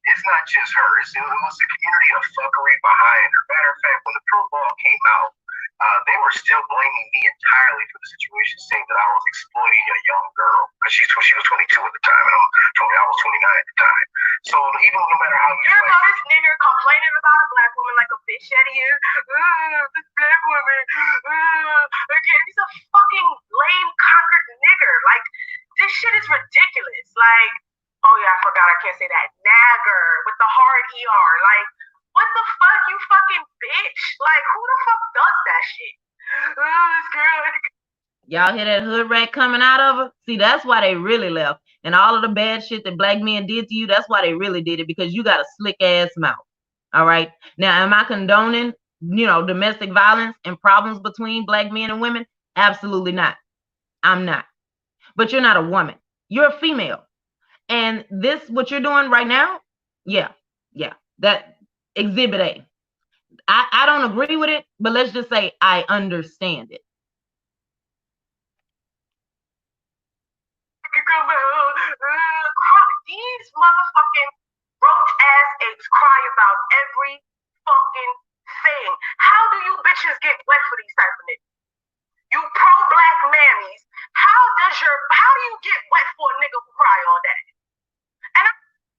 It's not just her. It was a community of fuckery behind her. Matter of fact, when the proof all came out, they were still blaming me entirely for the situation, saying that I was exploiting a young girl because she was 22 at the time, and I was 29 at the time. So even no matter how you know this nigga complaining about a black woman like a bitch out here, this black woman, again, he's a fucking lame conquered nigger. Like, this shit is ridiculous. Like, oh yeah, I forgot I can't say that. Nagger with the hard ER. Like, what the fuck, you fucking bitch? Like, who the fuck does that shit? This girl. Y'all hear that hood rat coming out of her? See, that's why they really left. And all of the bad shit that black men did to you, that's why they really did it, because you got a slick ass mouth. All right. Now, am I condoning, domestic violence and problems between black men and women? Absolutely not. I'm not. But you're not a woman. You're a female. And this, what you're doing right now, yeah. That exhibit A. I don't agree with it, but let's just say I understand it. These motherfucking roach ass apes cry about every fucking thing. How do you bitches get wet for these type of niggas? You pro-black mammies. How do you get wet for a nigga who cry all day?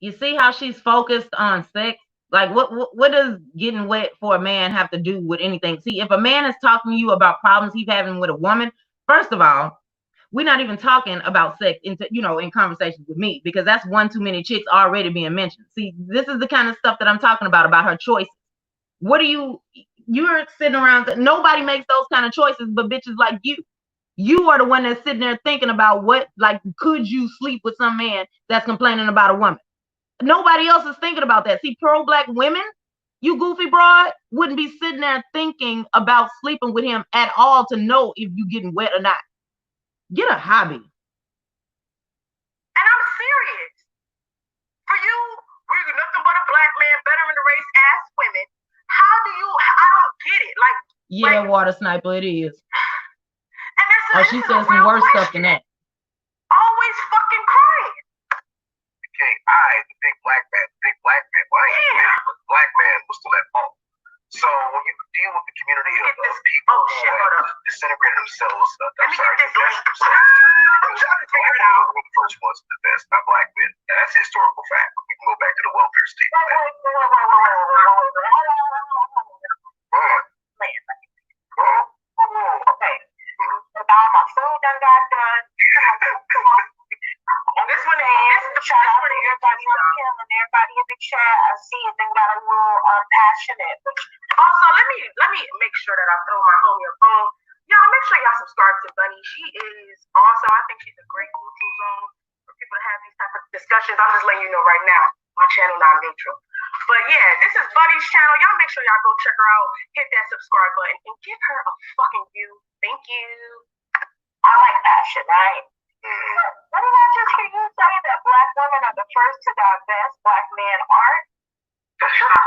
You see how she's focused on sex? Like, what does getting wet for a man have to do with anything? See, if a man is talking to you about problems he's having with a woman, first of all, we're not even talking about sex in conversations with me, because that's one too many chicks already being mentioned. See, this is the kind of stuff that I'm talking about her choices. What you're sitting around, nobody makes those kind of choices but bitches like you. You are the one that's sitting there thinking about could you sleep with some man that's complaining about a woman? Nobody else is thinking about that. See, pro-black women, you goofy broad, wouldn't be sitting there thinking about sleeping with him at all to know if you getting wet or not. Get a hobby. And I'm serious. For you, we're nothing but a black man, better in the race, ass women. How do you? I don't get it. Yeah, water sniper, it is. And she said some worse stuff than that. Always fucking crying. Okay, the big black man, well, I ain't yeah. But the black man was still at fault. So when you deal with the community of people who disintegrated themselves, divested themselves, black men were the first ones to divest, not black men. And that's a historical fact. We can go back to the welfare state. Okay. Now my food done got done. This one is shout out to everybody on the hill and everybody in the chat. I see it then got a little passionate. Also, let me make sure that I throw my homie a phone. Y'all make sure y'all subscribe to Bunny. She is awesome. I think she's a great neutral zone for people to have these type of discussions. I'm just letting you know right now. My channel not neutral. But yeah, this is Bunny's channel. Y'all make sure y'all go check her out, hit that subscribe button, and give her a fucking view. Thank you. I like passion, right? What did I just hear you say? That black women are the first to divest, black men aren't? That's not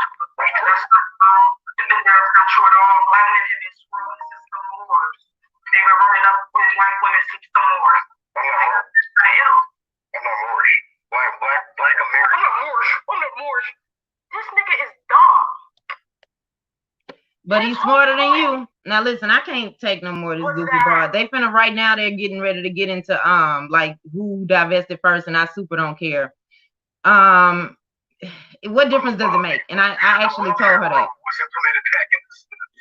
true at all. Black men have been screwing the system wars. They were running up with white women system wars. I'm not Moorish. Black American. I'm not Moorish. This nigga is dumb. But he's smarter than you. Now listen, I can't take no more of this goofy broad. They finna right now, they're getting ready to get into who divested first, and I super don't care. What difference does it make? And I actually told her that. Was implemented back in the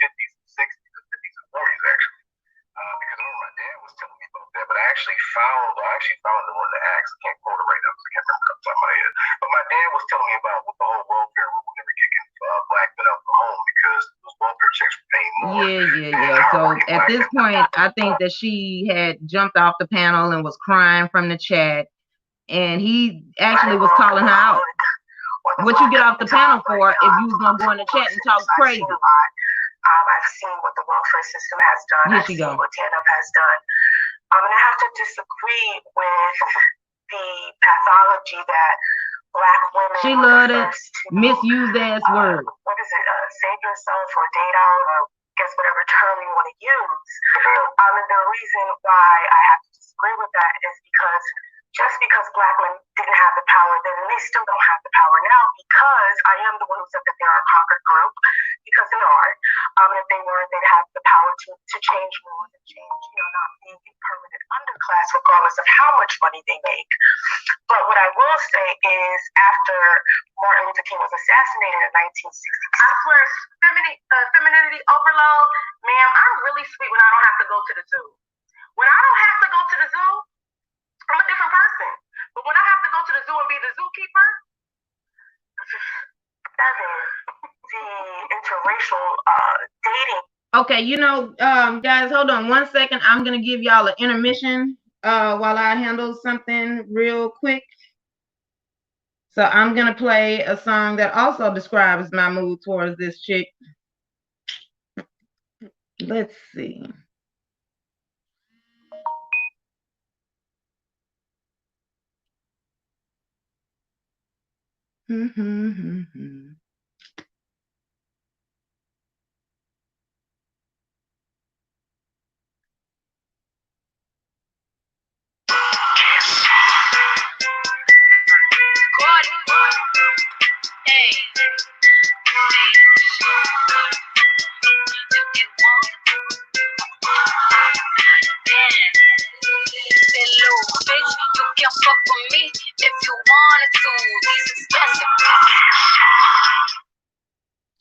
50s and 60s and 50s and 40s actually. Because I remember my dad was telling me about that, but I actually found the one that asked. I can't quote it right now because I can't remember off the top of my head. But my dad was telling me about what the whole welfare rule was never kicking black men out the home because those welfare checks were paying more. Yeah. So at this point, I think that she had jumped off the panel and was crying from the chat, and he actually was calling her out. What you get off the panel for if you was gonna go in the chat and talk crazy? I've seen what the welfare system has done. Here she go. What TANF has done. I'm gonna have to disagree with the pathology that black women. She loved it. Misused ass word. What is it? Save yourself or date out or guess whatever term you want to use. And the reason why I have to disagree with that is because just because black men didn't have the power then, and they still don't have the power now, because I am the one who said that they are a conquered group, because they are. If they weren't, they'd have the power power to change laws and change, not being a permanent underclass, regardless of how much money they make. But what I will say is, after Martin Luther King was assassinated in 1960, I swear, femininity overload, ma'am, I'm really sweet when I don't have to go to the zoo. When I don't have to go to the zoo, I'm a different person. But when I have to go to the zoo and be the zookeeper, that is the interracial dating. Okay, guys, hold on 1 second. I'm gonna give y'all an intermission while I handle something real quick. So I'm gonna play a song that also describes my mood towards this chick. Let's see.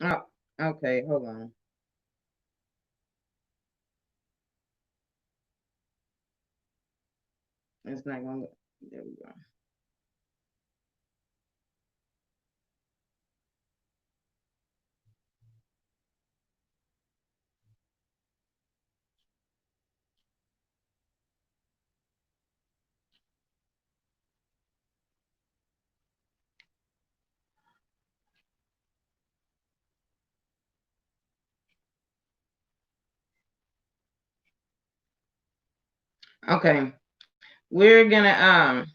Oh, okay, hold on. It's not gonna. There we go. Okay, we're gonna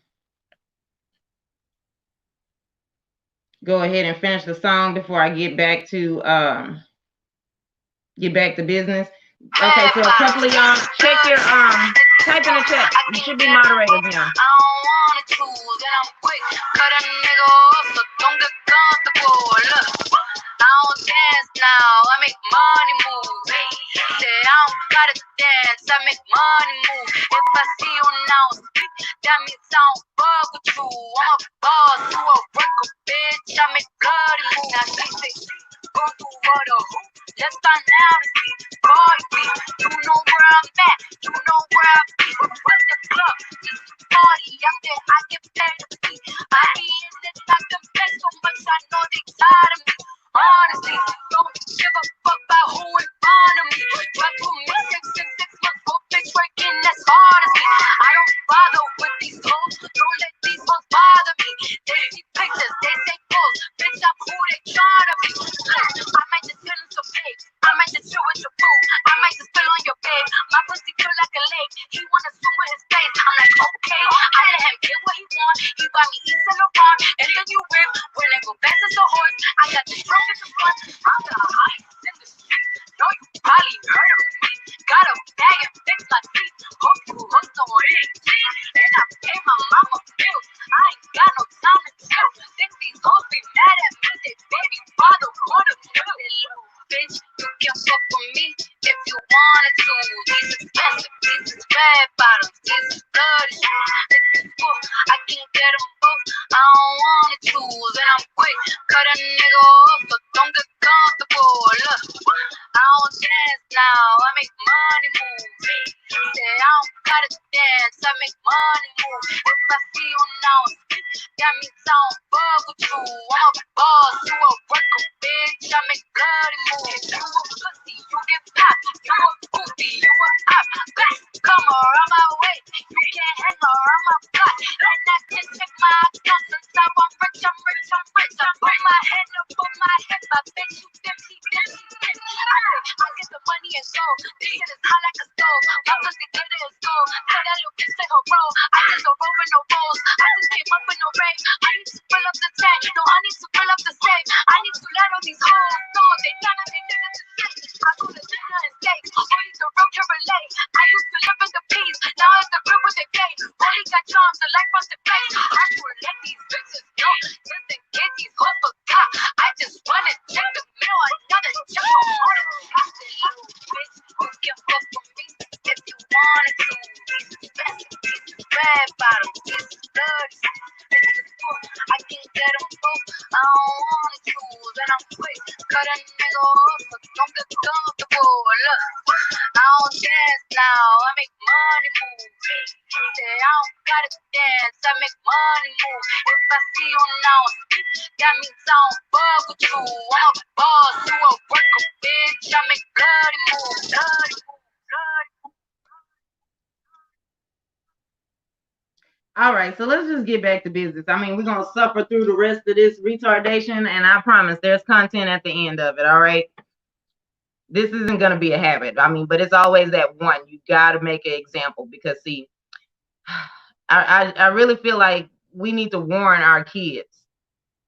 go ahead and finish the song before I get back to business. Okay, so a couple of y'all check your type in the chat. You should be moderators now. I don't dance now, I make money move. Say I don't gotta dance, I make money move. If I see you now, that means I don't fuck with you. I'm a boss, you a worker, bitch. I make bloody move. Now she say, go through water, let's find out and see. Cardi B, you know where I'm at, you know where I be. What's the club? Just a party, I'm there, I get paid to see. I be in it like them pay so much, I know they tired of me. Honestly, don't give a fuck about who in front of me. Try to me 6 months, go bitch working as hard as me. I don't bother with these hoes, don't let these hoes bother me. They see pictures, they say posts, bitch I'm who they tryna be. Look, I might just send them some pay, I might just chill with your boo, I might just spill on your bed. My pussy feel like a lake, he wanna swim with his face. I'm like, okay, I let him get what he want. He buy me East and Laurent, and then you whip when they go fast as a horse. I got the strongest of one, I'm the highest in the street. Know you probably heard of me. Got a bag and fix my teeth. Hope you hooked on it. And I pay my mama bills. I ain't got no time to chill. Think these hoes be mad at me. They baby father wanna kill. Bitch, you can fuck with me if you wanted to. These expensive, these is red bottoms, these is dirty. I can get them both. I don't wanna choose, and I'm quick. Cut a nigga off, so don't get comfortable. Look, I don't dance now, I make money move. Say I don't gotta dance, I make money move. If I see you now, that means I don't fuck with you. I'm a boss, you a worker, bitch. I make bloody moves. You a pussy, you get popped. You a goofy, you a op. Come around my way, you can't hang around my block. And I can check my account since I'm rich, I'm rich, I'm rich. I put my hand up on my hip, I bet you 50. I get the money and go. This shit is hot like a stove. My pussy glitter is gold. Tell that little bitch take her roll. I just don't roll with no rolls. I just came up with no rain. I need to fill up the tank. No, I need to fill up the safe. I need to let on these hoes. No, they none of they niggas to say. I go to dinner and steak. Only the real can relate. I used to live in the peace. Now it's the real with the gate. Only got charms and life on the face. I will let these bitches know. Just in case these hoes forgot. I just wanna check the mail. Another check from all the bitch. I'm quick. Cut a nigga off, but don't get comfortable. Look, I don't dance now, I make money move. Say I don't gotta dance, I make money move. If I see you now, that means I don't fuck with you. I'm a boss, you a worker, bitch. I make bloody move, bloody move, bloody move. All right, so let's just get back to business. I mean, we're going to suffer through the rest of this retardation, and I promise there's content at the end of it, all right? This isn't going to be a habit. I mean, but it's always that one. You got to make an example because, see, I really feel like we need to warn our kids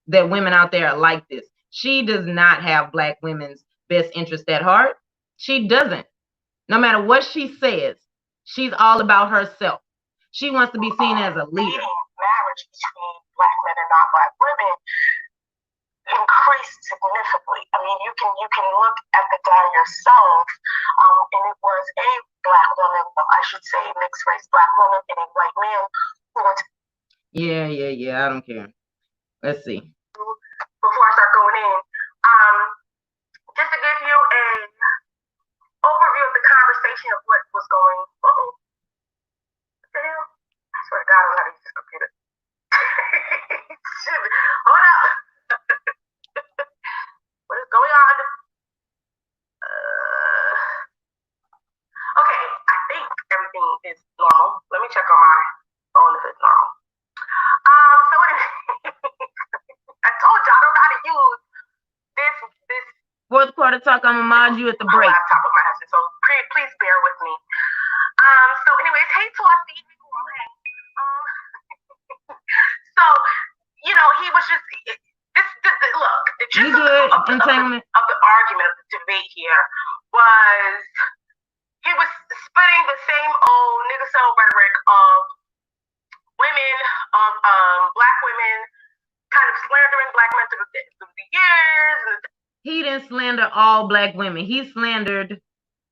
that women out there are like this. She does not have Black women's best interest at heart. She doesn't. No matter what she says, she's all about herself. She wants to be seen as a leader. Marriage between Black men and non-Black women increased significantly. I mean, you can look at the data yourself, and it was a Black woman, I should say mixed race Black woman, and a white man who went. Yeah. I don't care. Let's see. Before I start going in, just to give you a overview of the conversation of what was going on. I swear to God, I don't know how to use this computer. Hold up. What is going on? Okay, I think everything is normal. Let me check on my phone if it's normal. So I told you I don't know how to use this. Fourth quarter talk, I'm gonna mod you at the break. Laptop with my husband, so please bear with me. So anyways, hey Tossy. So, you know, he was just look, the gist of the argument, of the debate here was he was spitting the same old nigga cell rhetoric of women, of Black women, kind of slandering Black men through the years. He didn't slander all Black women. He slandered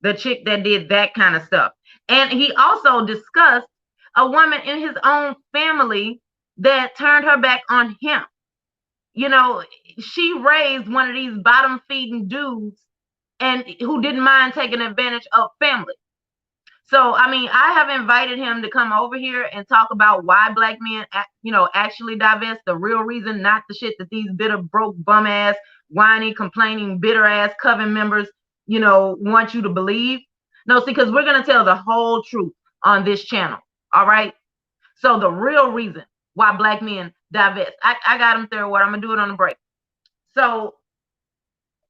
the chick that did that kind of stuff. And he also discussed a woman in his own family that turned her back on him. You know, she raised one of these bottom feeding dudes and who didn't mind taking advantage of family. So, I mean, I have invited him to come over here and talk about why Black men, actually divest, the real reason, not the shit that these bitter, broke, bum ass, whiny, complaining, bitter ass coven members, want you to believe. No, see, because we're going to tell the whole truth on this channel. All right. So the real reason why Black men divest, I got him there. What I'm going to do it on the break. So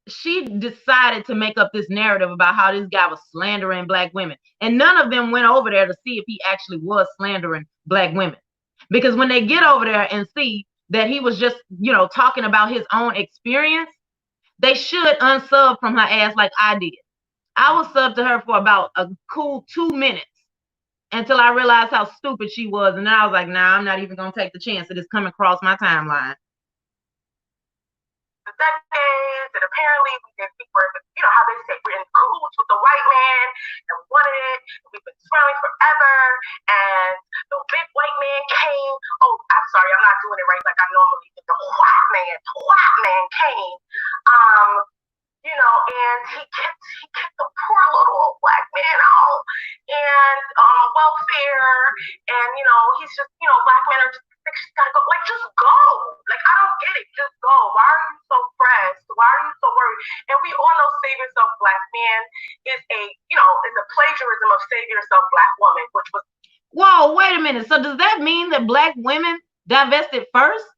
she decided to make up this narrative about how this guy was slandering Black women. And none of them went over there to see if he actually was slandering Black women. Because when they get over there and see that he was just, talking about his own experience, they should unsub from her ass like I did. I was subbed to her for about a cool 2 minutes until I realized how stupid she was. And then I was like, nah, I'm not even going to take the chance of this coming across my timeline. Decades, and apparently we were, how they say, we're in cahoots with the white man and wanted it, and we've been swirling forever, and the big white man came. Oh, I'm sorry, I'm not doing it right like I normally do. The white man came, and he kicked the poor little old Black man out, and welfare, and he's just, Black men are just, she's gotta go. Like, just go. Like, I don't get it. Just go. Why are you so pressed? Why are you so worried? And we all know Save Yourself Black Man is a plagiarism of Save Yourself Black Woman, which was. Whoa, wait a minute. So does that mean that Black women divested first?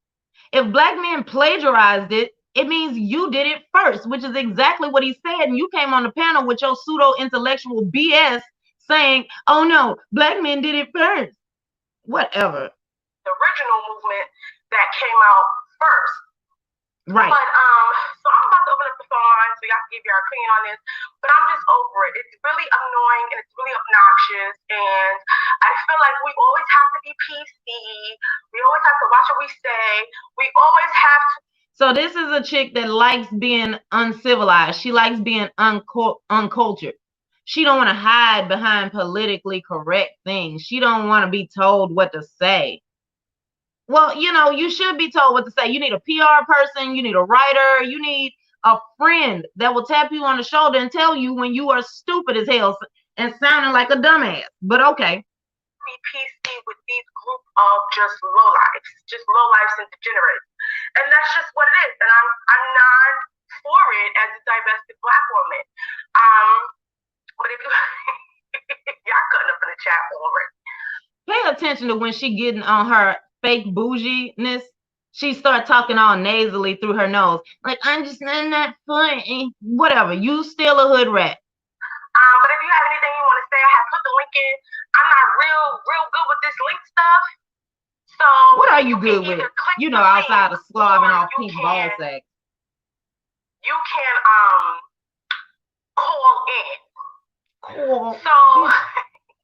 If Black men plagiarized it, it means you did it first, which is exactly what he said. And you came on the panel with your pseudo-intellectual BS saying, oh no, Black men did it first. Whatever. The original movement that came out first. Right. But so I'm about to open up the phone line so y'all can give your opinion on this. But I'm just over it. It's really annoying and it's really obnoxious. And I feel like we always have to be PC. We always have to watch what we say. We always have to. So this is a chick that likes being uncivilized. She likes being uncultured. She don't want to hide behind politically correct things. She don't want to be told what to say. Well, you know, you should be told what to say. You need a PR person, you need a writer, you need a friend that will tap you on the shoulder and tell you when you are stupid as hell and sounding like a dumbass. But okay. PC with these group of just low lives and degenerates. And that's just what it is. And I'm not for it as a divested Black woman. But if you y'all cutting up in the chat already. Pay attention to when she getting on her fake bougie-ness. She start talking all nasally through her nose. Like, I'm just not funny. Whatever. You still a hood rat. But if you have anything you want to say, I have put the link in. I'm not real good with this link stuff. So what are you good with? You know, outside of slobbing off people's ball sacks. You can call in. Call. So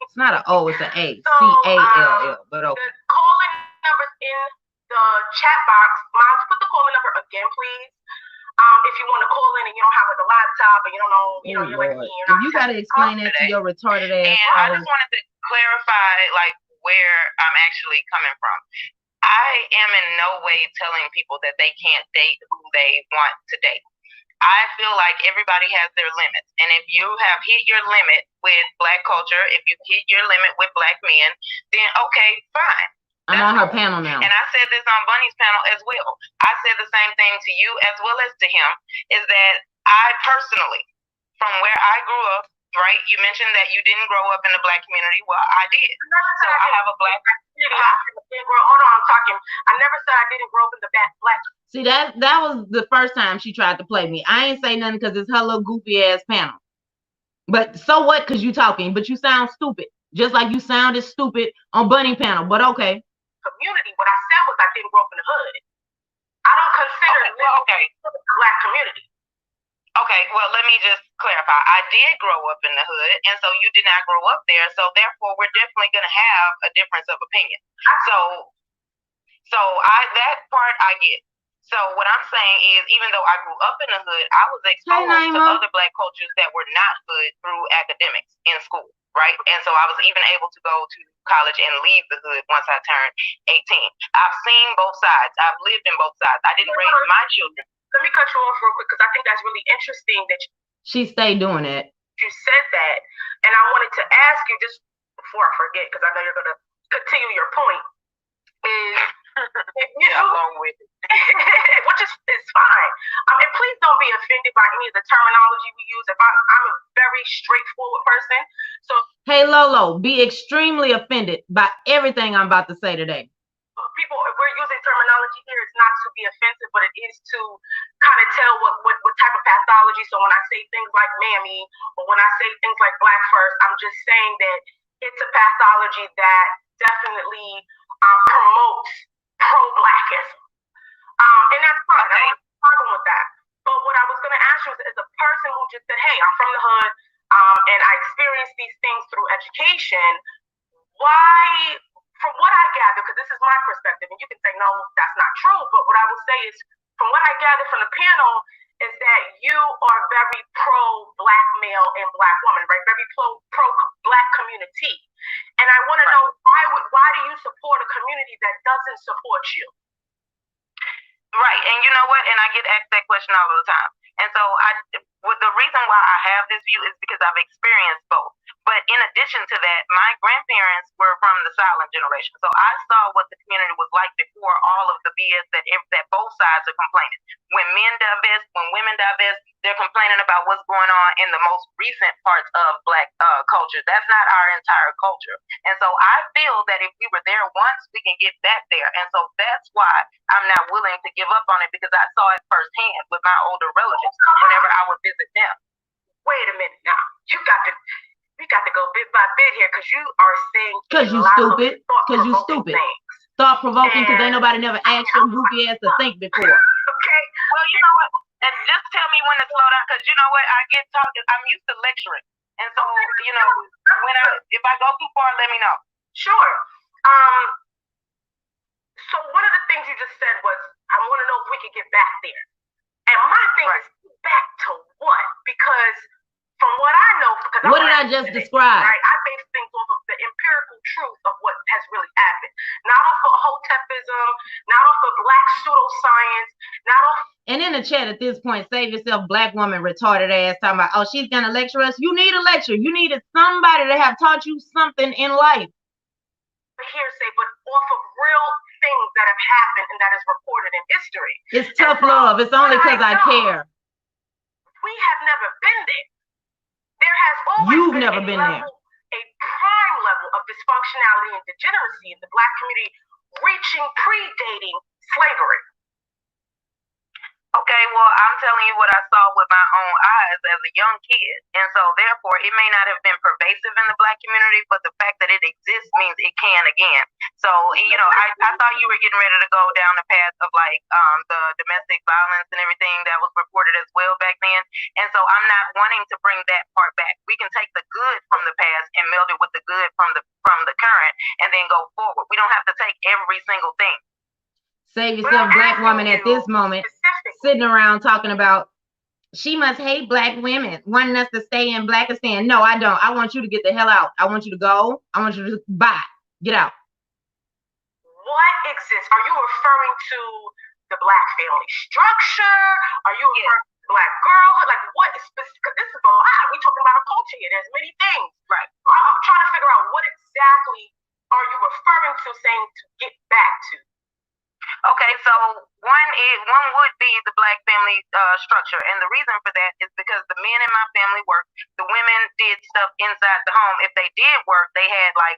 it's not an O, it's an A. C-A-L-L. But okay. The calling numbers in the chat box. Miles, put the calling number again, please. If you want to call in and you don't have like a laptop and you don't know, you're like me. If you got to explain that to your retarded ass. And I just wanted to clarify like where I'm actually coming from. I am in no way telling people that they can't date who they want to date. I feel like everybody has their limits. And if you have hit your limit with Black culture, if you hit your limit with Black men, then okay, fine. I'm on her panel now. And I said this on Bunny's panel as well. I said the same thing to you as well as to him, is that I personally, from where I grew up, right? You mentioned that you didn't grow up in the Black community. Well, I did. So I have a Black community. Hold on, I'm talking. I never said I didn't grow up in the Black. See, that was the first time she tried to play me. I ain't say nothing because it's her little goofy ass panel. But so what? Because you talking, but you sound stupid. Just like you sounded stupid on Bunny panel. But okay. Community. What I said was I didn't grow up in the hood. I don't consider the Black community. Okay, well, let me just clarify. I did grow up in the hood, and so you did not grow up there. So therefore, we're definitely going to have a difference of opinion. So that part I get. So what I'm saying is, even though I grew up in the hood, I was exposed to other Black cultures that were not hood through academics in school, right? And so I was even able to go to college and leave the hood once I turned 18. I've seen both sides. I've lived in both sides. I didn't raise my children. Let me cut you off real quick because I think that's really interesting that she stayed doing that. You said that, and I wanted to ask you just before I forget, because I know you're going to continue your point. Along with it. Which is fine. And please don't be offended by any of the terminology we use. I'm a very straightforward person. So hey Lolo, be extremely offended by everything I'm about to say today. People, if we're using terminology here, it's not to be offensive, but it is to kind of tell what type of pathology. So when I say things like mammy, or when I say things like Black first, I'm just saying that it's a pathology that definitely promotes pro-Blackism. And that's fine. I don't have a problem with that. But what I was going to ask you is a person who just said, hey, I'm from the hood, and I experienced these things through education, why, from what I gather, because this is my perspective, and you can say, no, that's not true, but what I will say is, from what I gather from the panel, is that you are very pro-Black male and Black woman, right? Very pro-Black community. And I want to know, why do you support a community that doesn't support you? Right, and you know what? And I get asked that question all the time. And so the reason why I have this view is because I've experienced both. But in addition to that, my grandparents were from the silent generation. So I saw what the community was like before all of the BS that both sides are complaining. When men divest, when women divest, they're complaining about what's going on in the most recent parts of Black culture. That's not our entire culture. And so I feel that if we were there once, we can get back there. And so that's why I'm not willing to give up on it, because I saw it firsthand with my older relatives whenever I would visit them. Wait a minute now. We got to go bit by bit here, because you are saying because you stupid. Because you stupid. Thought provoking, because ain't nobody never asked your goofy ass to think before. Okay. Well, you know what? And just tell me when to slow down, because you know what? I get talking. I'm used to lecturing, and so you know, if I go too far, let me know. Sure. So one of the things you just said was, I want to know if we could get back there. And my thing is, back to what? Because from what I know, what did I just describe? Right, I base things off of the empirical truth of what has really happened. Not off of Hotepism, not off of black pseudoscience, not off. And in the chat at this point, save yourself, black woman, retarded ass, talking about, oh, she's gonna lecture us. You need a lecture. You needed somebody to have taught you something in life. Hearsay, but off of real things that have happened and that is recorded in history. It's tough love. It's only because I care. We have never been there. There has always You've been never been there. A prime level of dysfunctionality and degeneracy in the black community, predating slavery. Okay, well, I'm telling you what I saw with my own eyes as a young kid. And so, therefore, it may not have been pervasive in the black community, but the fact that it exists means it can again. So, you know, I thought you were getting ready to go down the path of, like, the domestic violence and everything that was reported as well back then. And so I'm not wanting to bring that part back. We can take the good from the past and meld it with the good from the current and then go forward. We don't have to take every single thing. Save yourself, black woman, at this moment, sitting around talking about she must hate black women, wanting us to stay in Blackistan. No, I don't. I want you to get the hell out. I want you to go. I want you to bye. Get out. What exists? Are you referring to the black family structure? Are you referring to black girlhood? Like, what is specific? Because this is a lot. We're talking about a culture here. There's many things. Right. I'm trying to figure out what exactly are you referring to, saying to get back to. Okay, so one would be the black family structure, and the reason for that is because the men in my family worked. The women did stuff inside the home. If they did work, they had like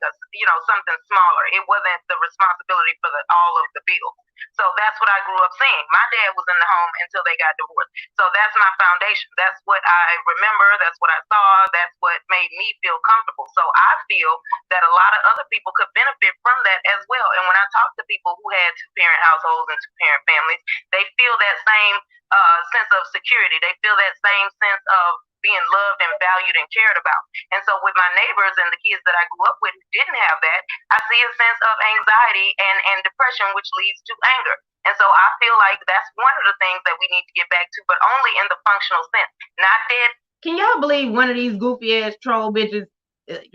something smaller. It wasn't the responsibility for all of the bills. So that's what I grew up seeing. My dad was in the home until they got divorced. So that's my foundation. That's what I remember. That's what I saw. That's what made me feel comfortable. So I feel that a lot of other people could benefit from that as well. And when I talk to people who had two-parent households and two-parent families, they feel that same sense of security. They feel that same sense of being loved and valued and cared about. And so with my neighbors and the kids that I grew up with who didn't have that, I see a sense of anxiety and depression, which leads to anger. And so I feel like that's one of the things that we need to get back to, but only in the functional sense, not that. Can y'all believe one of these goofy ass troll bitches?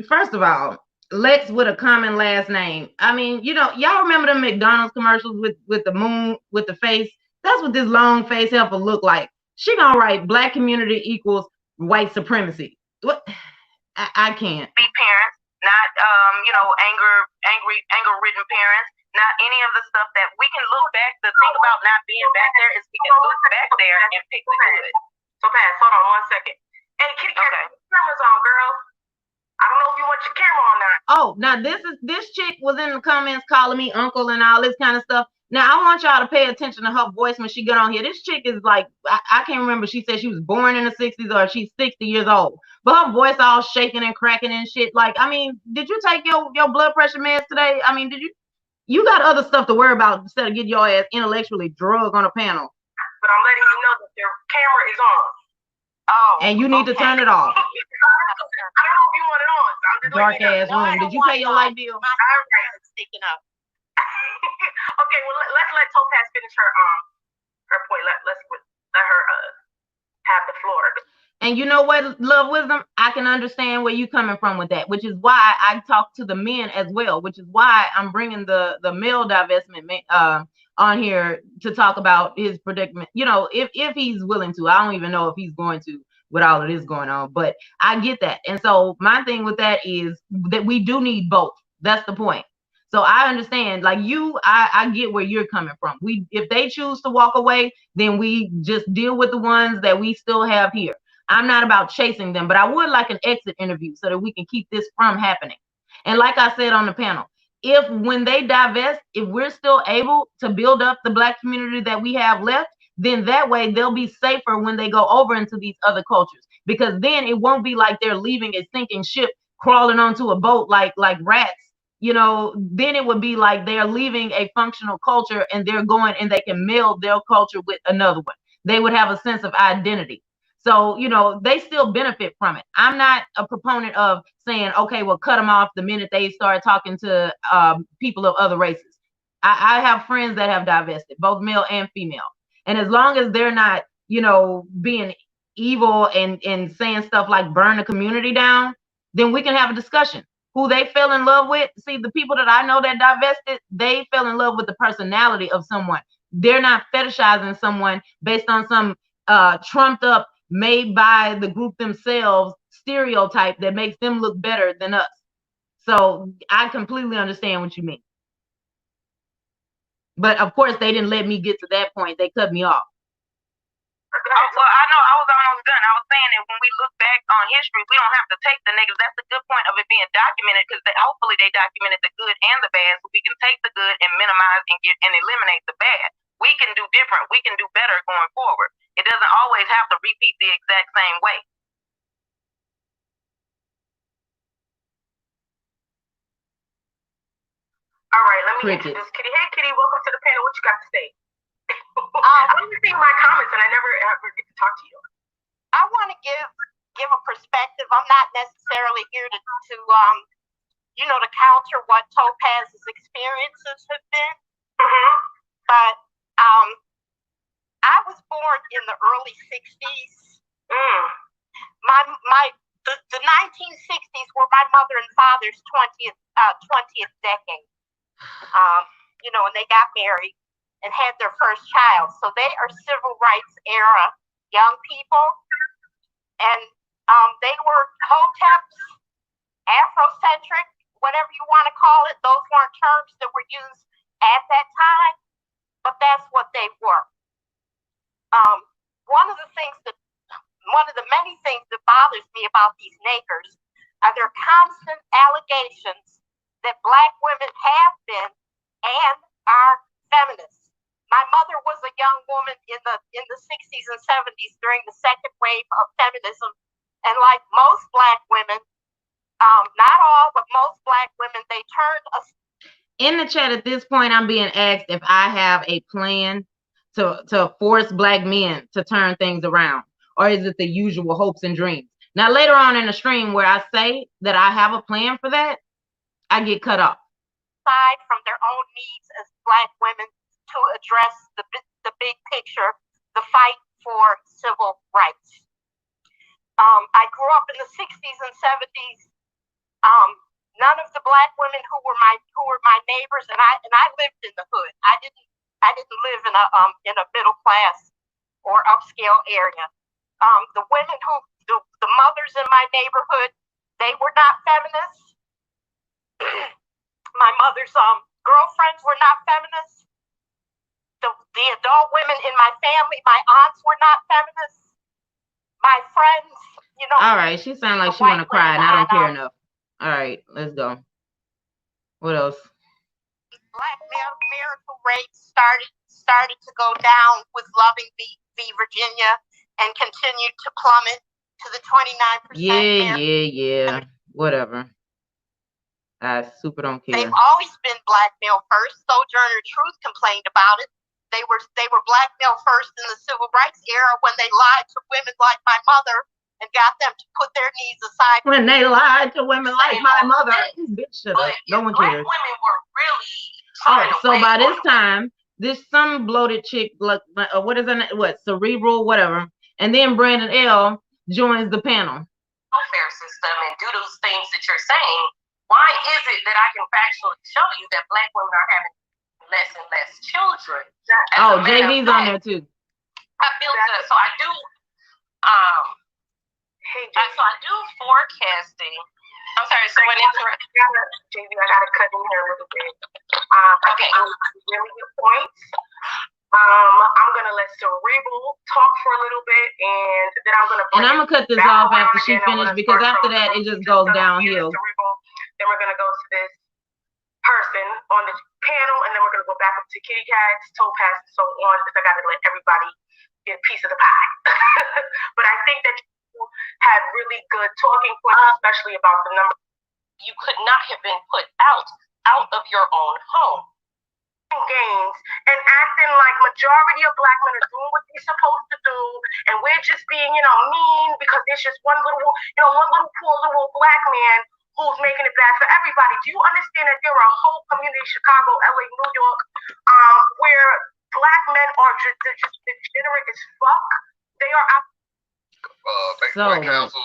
First of all, Lex with a common last name. I mean, y'all remember the McDonald's commercials with the moon with the face? That's what this long face helper look like. She gonna write black community equals white supremacy. What? I can't. Be parents, not anger-ridden parents, not any of the stuff that we can look back. The thing about not being back there is we can look back there and pick the good. So Pass, hold on 1 second. Hey, kitty cat, camera's on, girl. I don't know if you want your camera on now. Oh, now this chick was in the comments calling me uncle and all this kind of stuff. Now, I want y'all to pay attention to her voice when she got on here. This chick is like, I can't remember. She said she was born in the 60s or she's 60 years old. But her voice all shaking and cracking and shit. Like, I mean, did you take your blood pressure meds today? I mean, you got other stuff to worry about instead of getting your ass intellectually drugged on a panel. But I'm letting you know that your camera is on. Oh. And you need to turn it off. I don't know if you want it on. So I'm just dark ass room. Did you pay your light bill? My is sticking up. Okay, well let's let Topaz finish her point. Let's let her have the floor. And you know what, Love Wisdom, I can understand where you're coming from with that, which is why I talk to the men as well, which is why I'm bringing the male divestment on here to talk about his predicament. If he's willing to. I don't even know if he's going to with all of this going on, but I get that. And so my thing with that is that we do need both. That's the point. So I understand, like I get where you're coming from. If they choose to walk away, then we just deal with the ones that we still have here. I'm not about chasing them, but I would like an exit interview so that we can keep this from happening. And like I said on the panel, when they divest, if we're still able to build up the black community that we have left, then that way they'll be safer when they go over into these other cultures, because then it won't be like they're leaving a sinking ship, crawling onto a boat like rats. Then it would be like they're leaving a functional culture and they're going and they can meld their culture with another one. They would have a sense of identity. So, they still benefit from it. I'm not a proponent of saying, okay, well, cut them off the minute they start talking to people of other races. I have friends that have divested, both male and female. And as long as they're not, being evil and saying stuff like burn the community down, then we can have a discussion. who they fell in love with. See, the people that I know that divested, they fell in love with the personality of someone. They're not fetishizing someone based on some trumped up, made by the group themselves stereotype that makes them look better than us. So I completely understand what you mean. But of course, they didn't let me get to that point. They cut me off. Well, I know I was almost done. I was saying that when we look back on history, we don't have to take the negatives. That's the good point of it being documented, because hopefully they documented the good and the bad, so we can take the good and minimize and eliminate the bad. We can do different. We can do better going forward. It doesn't always have to repeat the exact same way. All right, let me introduce Kitty. Hey, Kitty, welcome to the panel. What you got to say? I didn't see my comments, and I never ever get to talk to you. I want to give a perspective. I'm not necessarily here to counter what Topaz's experiences have been. Mm-hmm. But I was born in the early 60s. The 1960s were my mother and father's 20th decade. And they got married and had their first child. So they are civil rights era young people. And they were hoteps, Afrocentric, whatever you want to call it. Those weren't terms that were used at that time, but that's what they were. One of the many things that bothers me about these nakers are their constant allegations that Black women have been and are feminists. My mother was a young woman in the 60s and 70s during the second wave of feminism, and like most Black women, not all, but most Black women, they turned us. In the chat at this point, I'm being asked if I have a plan to force Black men to turn things around, or is it the usual hopes and dreams? Now, later on in the stream where I say that I have a plan for that, I get cut off. Aside from their own needs as Black women to address the big picture, the fight for civil rights. I grew up in the 60s and 70s. None of the Black women who were my neighbors, and I lived in the hood. I didn't live in a middle class or upscale area. The women the mothers in my neighborhood, they were not feminists. My mother's girlfriends were not feminists. The adult women in my family, my aunts, were not feminists. My friends, All right, she sounds like she want to cry, and I don't care enough. All right, let's go. What else? Black marital rates started to go down with Loving v. Virginia and continued to plummet to the 29%. Yeah. Whatever. I super don't care. They've always been black male first. Sojourner Truth complained about it. They were black male first in the civil rights era when they lied to women like my mother and got them to put their needs aside. When they lied to women like my mother. Bitch, shut up. No one cares. Black women were really all right, so by this time, this some bloated chick, what is her name? What, Cerebral, whatever. And then Brandon L. joins the panel. Welfare system and do those things that you're saying. Why is it that I can factually show you that Black women are having less and less children? Oh, JV's on there too. I feel good. So I do so I do forecasting. I'm sorry, so when JV, I gotta cut in here a little bit. Okay, really good points. I'm gonna let Cerebral talk for a little bit, and then I'm gonna cut this off after she finishes, because after that it just goes downhill. Then we're gonna go to this person on the panel, and then we're gonna go back up to Kitty Cats, Topaz, and so on, because I gotta let everybody get a piece of the pie. But I think that you had really good talking points, especially about the number. You could not have been put out of your own home. Games and acting like majority of Black men are doing what they're supposed to do, and we're just being, mean because there's just one little poor little Black man who's making it bad for everybody. Do you understand that there are a whole community, Chicago, LA, New York, where Black men are just degenerate as fuck? They are out. Council.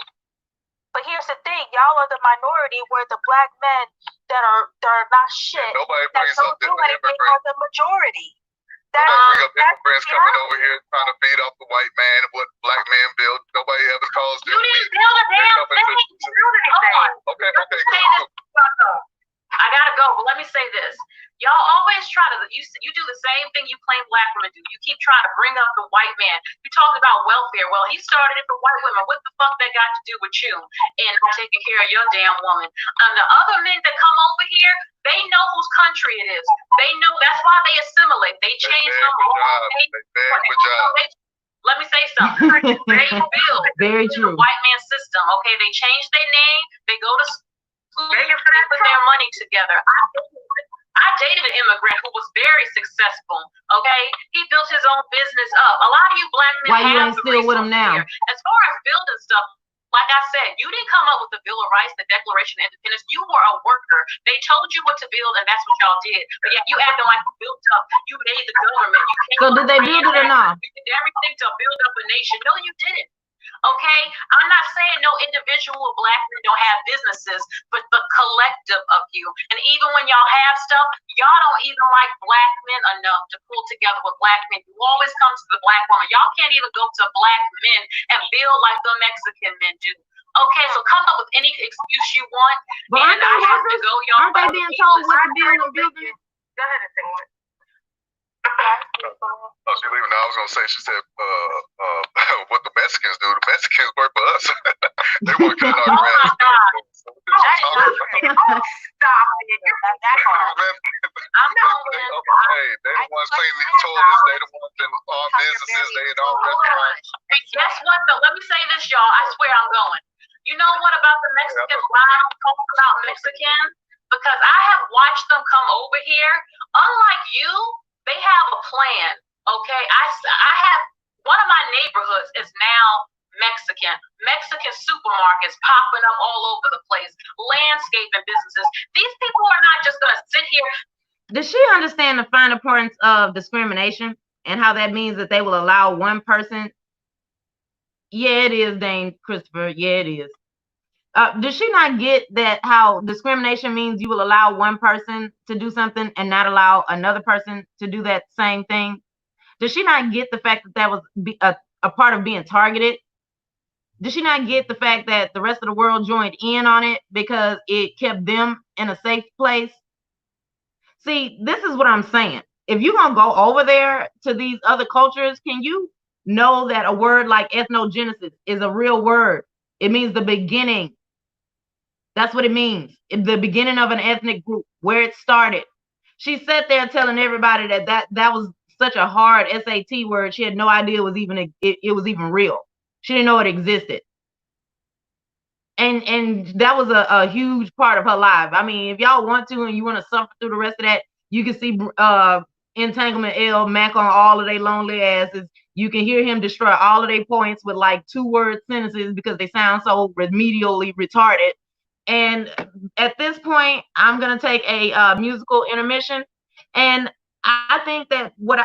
But here's here's the thing, y'all are the minority where the black men that are not shit. Nobody that brings don't up do the anything are immigrants. the majority. Nobody bring up immigrants coming reality. over here trying to feed off the white man and what black man built. Nobody ever calls them. You didn't build a damn thing. Okay, cool. I gotta go, but let me say this. Y'all always try to, you do the same thing you claim black women do. You keep trying to bring up the white man. You talk about welfare. Well, he started it for white women. What the fuck that got to do with you and taking care of your damn woman? And the other men that come over here, they know whose country it is. They know, that's why they assimilate. They change them all. Let me say something. They build Very true. the white man system. Okay, they change their name. They go to school. They put their money together. I dated an immigrant who was very successful. Okay, he built his own business up. A lot of you black men Why you have ain't the still with him now? here. As far as building stuff, like I said, you didn't come up with the Bill of Rights, the Declaration of Independence. You were a worker. They told you what to build, and that's what y'all did. But yeah, you acting like you built up. You made the government. So did they build it or not? You did everything to build up a nation. No, you didn't. Okay, I'm not saying no individual black men don't have businesses, but the collective of you. And even when y'all have stuff, y'all don't even like black men enough to pull together with black men. You always come to the black woman. Y'all can't even go to black men and build like the Mexican men do. Okay, so come up with any excuse you want. But and I have to go, y'all. Aren't they being told what to build and build it? Go ahead and say what. Oh, she leaving now. I was gonna say, she said, what the Mexicans do. The Mexicans work for us. They want to cut our grass. Stop it. You're not that hard. I'm going. Hey, they the ones cleaning these toilets. They the ones in all businesses. They in all restaurants. Hey, guess what though? Let me say this, y'all. I swear I'm going. You know what about the Mexicans? Why I don't talk about Mexicans? Because I have watched them come over here. Unlike you, they have a plan. Okay, I have one of my neighborhoods is now Mexican supermarkets popping up all over the place, landscaping businesses. These people are not just gonna sit here. Does she understand the fine importance of discrimination and how that means that they will allow one person? Yeah, it is, Dane Christopher. Yeah, it is. Does she not get that how discrimination means you will allow one person to do something and not allow another person to do that same thing? Does she not get the fact that that was a part of being targeted? Does she not get the fact that the rest of the world joined in on it because it kept them in a safe place? See, this is what I'm saying. If you're going to go over there to these other cultures, can you know that a word like ethnogenesis is a real word? It means the beginning. That's what it means. The beginning of an ethnic group, where it started. She sat there telling everybody that was such a hard SAT word. She had no idea it was even real. She didn't know it existed. And that was a huge part of her life. I mean, if y'all want to and you want to suffer through the rest of that, you can see Entanglement L Mac on all of their lonely asses. You can hear him destroy all of their points with like 2-word sentences because they sound so remedially retarded. And at this point, I'm going to take a musical intermission. And I think that what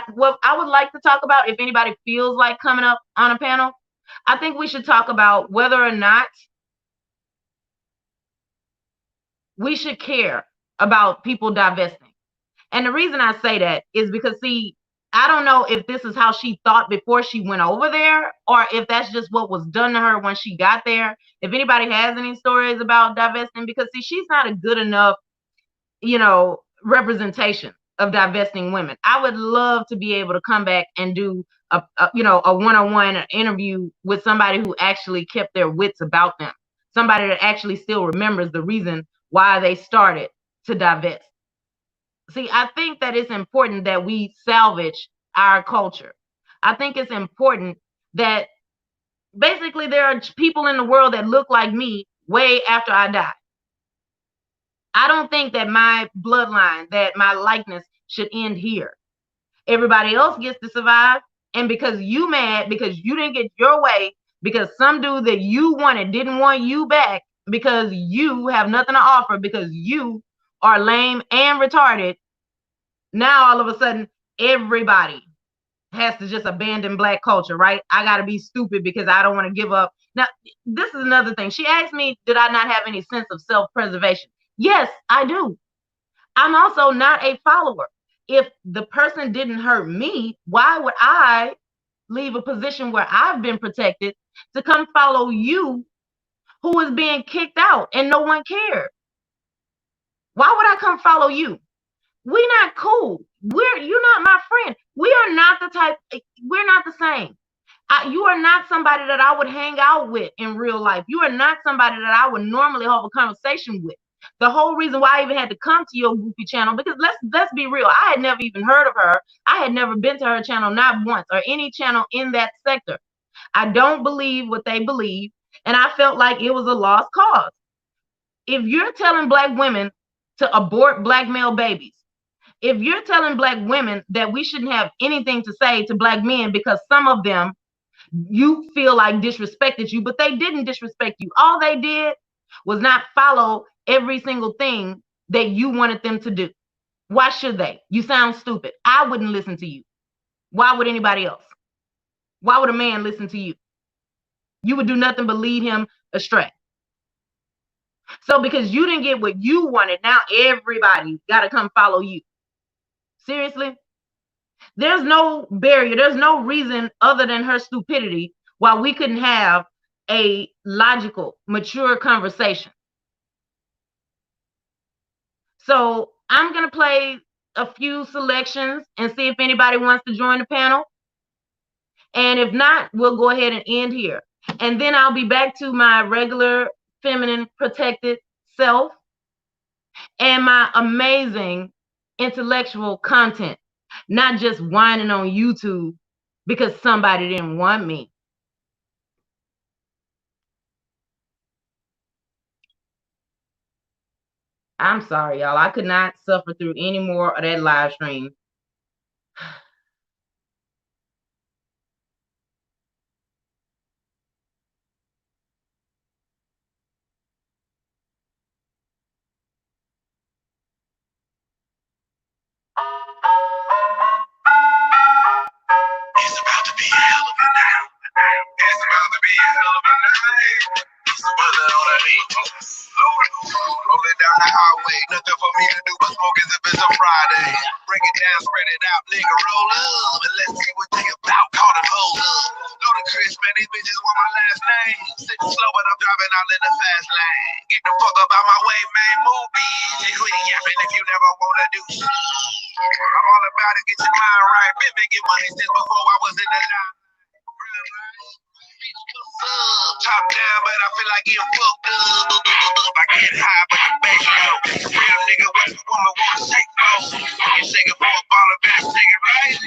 I would like to talk about, if anybody feels like coming up on a panel, I think we should talk about whether or not we should care about people divesting. And the reason I say that is because, see, I don't know if this is how she thought before she went over there, or if that's just what was done to her when she got there. If anybody has any stories about divesting, because see, she's not a good enough, representation of divesting women. I would love to be able to come back and do a one-on-one interview with somebody who actually kept their wits about them, somebody that actually still remembers the reason why they started to divest. See, I think that it's important that we salvage our culture. I think it's important that basically there are people in the world that look like me way after I die. I don't think that my bloodline, that my likeness should end here. Everybody else gets to survive. And because you mad, because you didn't get your way, because some dude that you wanted didn't want you back, because you have nothing to offer, because you are lame and retarded, now all of a sudden everybody has to just abandon Black culture, right? I got to be stupid because I don't want to give up. Now, this is another thing. She asked me, did I not have any sense of self-preservation? Yes, I do. I'm also not a follower. If the person didn't hurt me, why would I leave a position where I've been protected to come follow you who is being kicked out and no one cared? Why would I come follow you? We're not cool. You're not my friend. We are not the type, we're not the same. You are not somebody that I would hang out with in real life. You are not somebody that I would normally have a conversation with. The whole reason why I even had to come to your goofy channel, because let's be real, I had never even heard of her. I had never been to her channel, not once, or any channel in that sector. I don't believe what they believe, and I felt like it was a lost cause. If you're telling Black women to abort Black male babies, if you're telling Black women that we shouldn't have anything to say to Black men because some of them you feel like disrespected you, but they didn't disrespect you. All they did was not follow every single thing that you wanted them to do. Why should they? You sound stupid. I wouldn't listen to you. Why would anybody else? Why would a man listen to you? You would do nothing but lead him astray. So because you didn't get what you wanted, now everybody got to come follow you. Seriously? There's no barrier. There's no reason other than her stupidity why we couldn't have a logical, mature conversation. So I'm going to play a few selections and see if anybody wants to join the panel. And if not, we'll go ahead and end here. And then I'll be back to my regular feminine protected self and my amazing intellectual content, not just whining on YouTube because somebody didn't want me. I'm sorry, y'all. I could not suffer through any more of that live stream. It's about to be a hell of a night. It's about to be a hell of a night. Bullet on that beat. Rolling down the highway. Nothing for me to do but smoke as if it's a Friday. Break it down, spread it out, nigga, roll up. And let's see what they about. Call them hold up. Ludacris, man, these bitches want my last name. Sitting slow, but I'm driving out in the fast lane. Get the fuck up out my way, man. Move, bitch. And quit yapping if you never wanna do shit. I'm all about it, get your mind right. Been making money since before I was in the line. Top down, but I feel like getting fucked up. I get high, but the bass low. Real nigga, what you woman wanna shake for? You shake it for a baller, better shake it right.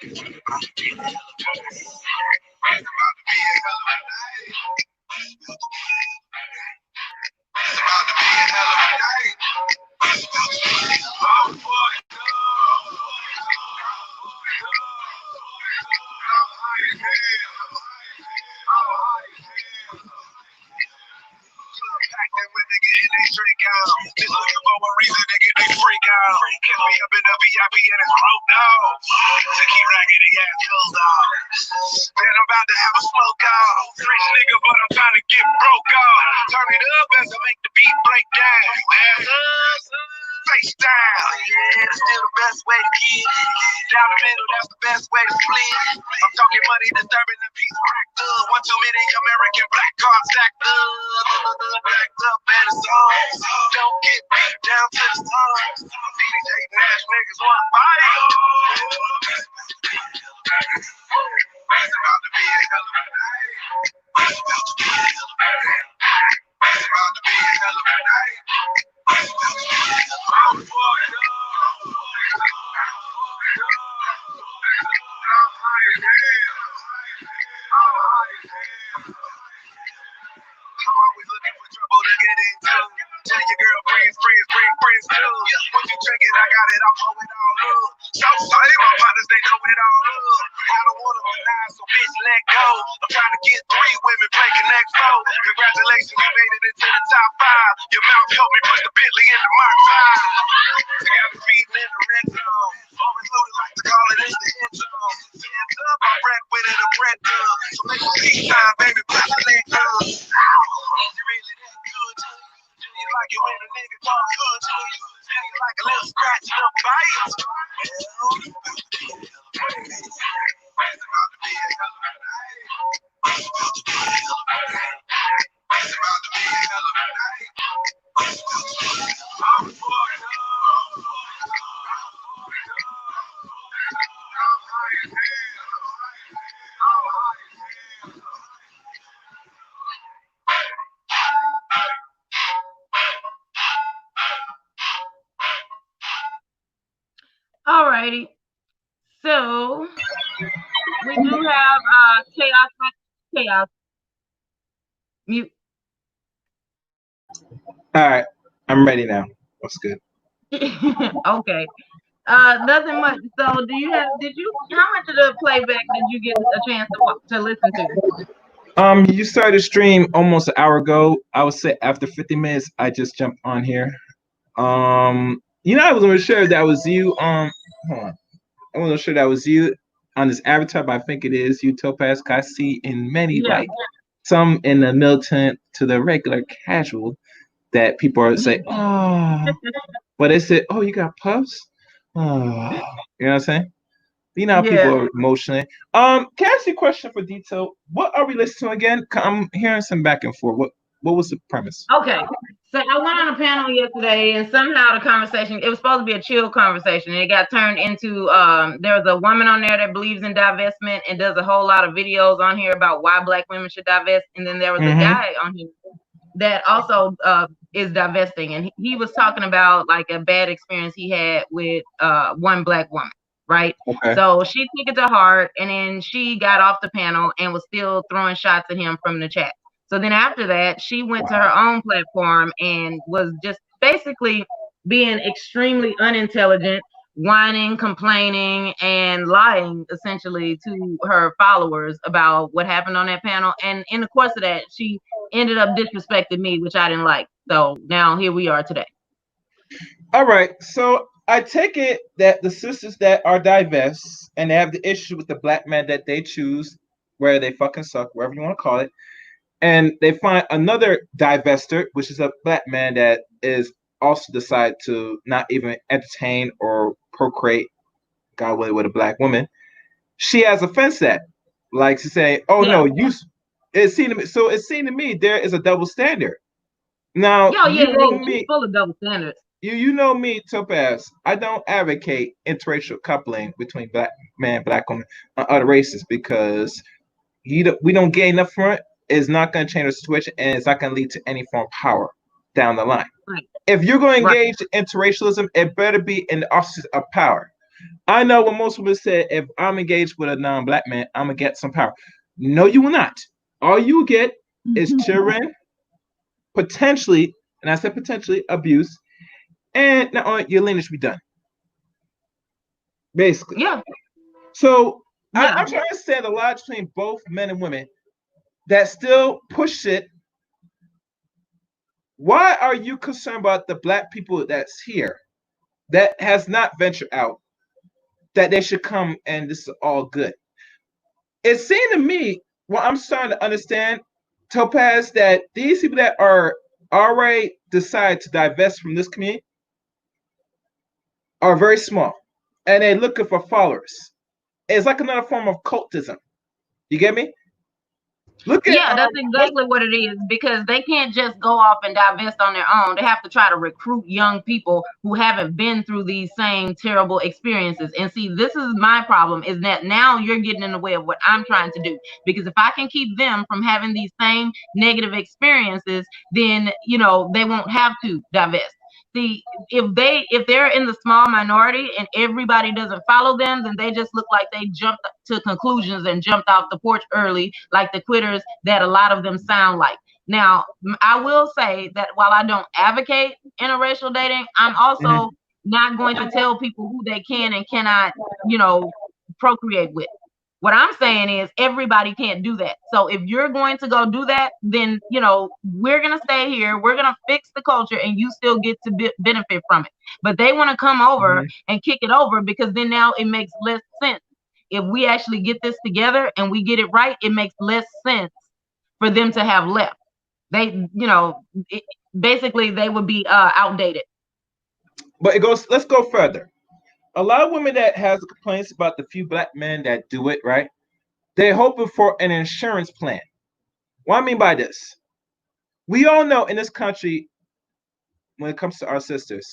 It's about to be a hell of a night. It's about to be a hell of a night. It's about to be a hell of a night. When they get in they drink out, just looking for a reason to get they freak out. Kept me up in the VIP and it's broke out. To keep racking the ass closed off. Man, I'm about to have a smoke out. Rich nigga, but I'm trying to get broke out. Turn it up as I make the beat break down. Ass up, face down. Yeah, it's still the best way to get. Down the middle, that's the best way to split. I'm talking money disturbing the peace cracked up. One too many American black cards stacked up. Backed up and it's on. Don't get beat down to the sun. DJ Nash niggas wanna fight. It's about to be a hell of a night. It's about to be a hell of a night. It's about to be a hell of a night. It's about to be a hell of a night. I'm always looking for trouble to get into. Tell your girlfriends, bring friends too. What you drinking, I got it, I'll blow it all up. So sorry, my partners, they know it all up. I don't want to deny, so bitch, let go. I'm trying to get 3 women breaking next four. Congratulations, you made it into the top 5. Your mouth helped me put the Bentley in the Mark 5. I got me feeding in the red zone. Always loaded like to call it, it's the end zone. baby, pop that leg down. Is it really that good to you? Do you like it when a nigga talk good to you? Do you like a little scratch, little bite? Alrighty. So we do have chaos. Mute. All right, I'm ready now. That's good. Okay. Nothing much. So how much of the playback did you get a chance to listen to? You started the stream almost an hour ago. I would say after 50 minutes, I just jumped on here. I wasn't sure that was you. Hold on. I wasn't sure that was you on this avatar, but I think it is you, Topaz. I see in many, some in the militant to the regular casual, that people are saying, oh, but they said, oh, you got puffs? Oh, you know what I'm saying? You know how people are emotionally. Can I ask you a question for detail? What are we listening to again? I'm hearing some back and forth. What was the premise? Okay. So I went on a panel yesterday, and somehow the conversation, it was supposed to be a chill conversation, and it got turned into, there was a woman on there that believes in divestment and does a whole lot of videos on here about why Black women should divest. And then there was a guy on here that also is divesting, and he was talking about like a bad experience he had with one Black woman, right? Okay. So she took it to heart, and then she got off the panel and was still throwing shots at him from the chat. So then after that, she went to her own platform and was just basically being extremely unintelligent, whining, complaining, and lying essentially to her followers about what happened on that panel. And in the course of that, she ended up disrespecting me, which I didn't like. So now here we are today. All right. So I take it that the sisters that are divest and they have the issue with the Black man that they choose, where they fucking suck, wherever you want to call it, and they find another divester, which is a Black man that is also decide to not even entertain or procreate, God willing, with a Black woman. She has offense that, like to say, "Oh no, it seemed to me." So it seemed to me there is a double standard. Now, you know me, full of double standards. You know me, Topaz. I don't advocate interracial coupling between Black man, Black woman, and other races because we don't gain enough from it. It's not going to change the situation, and it's not going to lead to any form of power down the line. Right. If you're going to engage in interracialism, it better be in the offices of power. I know when most people say, if I'm engaged with a non-Black man, I'm going to get some power. No, you will not. All you will get is children, potentially, and I said potentially, abuse, and now your lineage will be done. Basically. Yeah. So I'm trying to say the line between both men and women that still push it. Why are you concerned about the Black people that's here that has not ventured out, that they should come and this is all good? It seemed to me, well, I'm starting to understand, Topaz, that these people that are already decide to divest from this community are very small and they're looking for followers. It's like another form of cultism. You get me? That's exactly what it is, because they can't just go off and divest on their own. They have to try to recruit young people who haven't been through these same terrible experiences. And see, this is my problem, is that now you're getting in the way of what I'm trying to do. Because if I can keep them from having these same negative experiences, then, they won't have to divest. See, if they're in the small minority and everybody doesn't follow them, then they just look like they jumped to conclusions and jumped off the porch early, like the quitters that a lot of them sound like. Now, I will say that while I don't advocate interracial dating, I'm also not going to tell people who they can and cannot, procreate with. What I'm saying is everybody can't do that. So if you're going to go do that, then, we're going to stay here. We're going to fix the culture and you still get to benefit from it. But they want to come over and kick it over because then now it makes less sense. if we actually get this together and we get it right, it makes less sense for them to have left. They, basically they would be outdated. But it goes. Let's go further. A lot of women that has complaints about the few black men that do it, right? They're hoping for an insurance plan. What I mean by this, we all know in this country, when it comes to our sisters,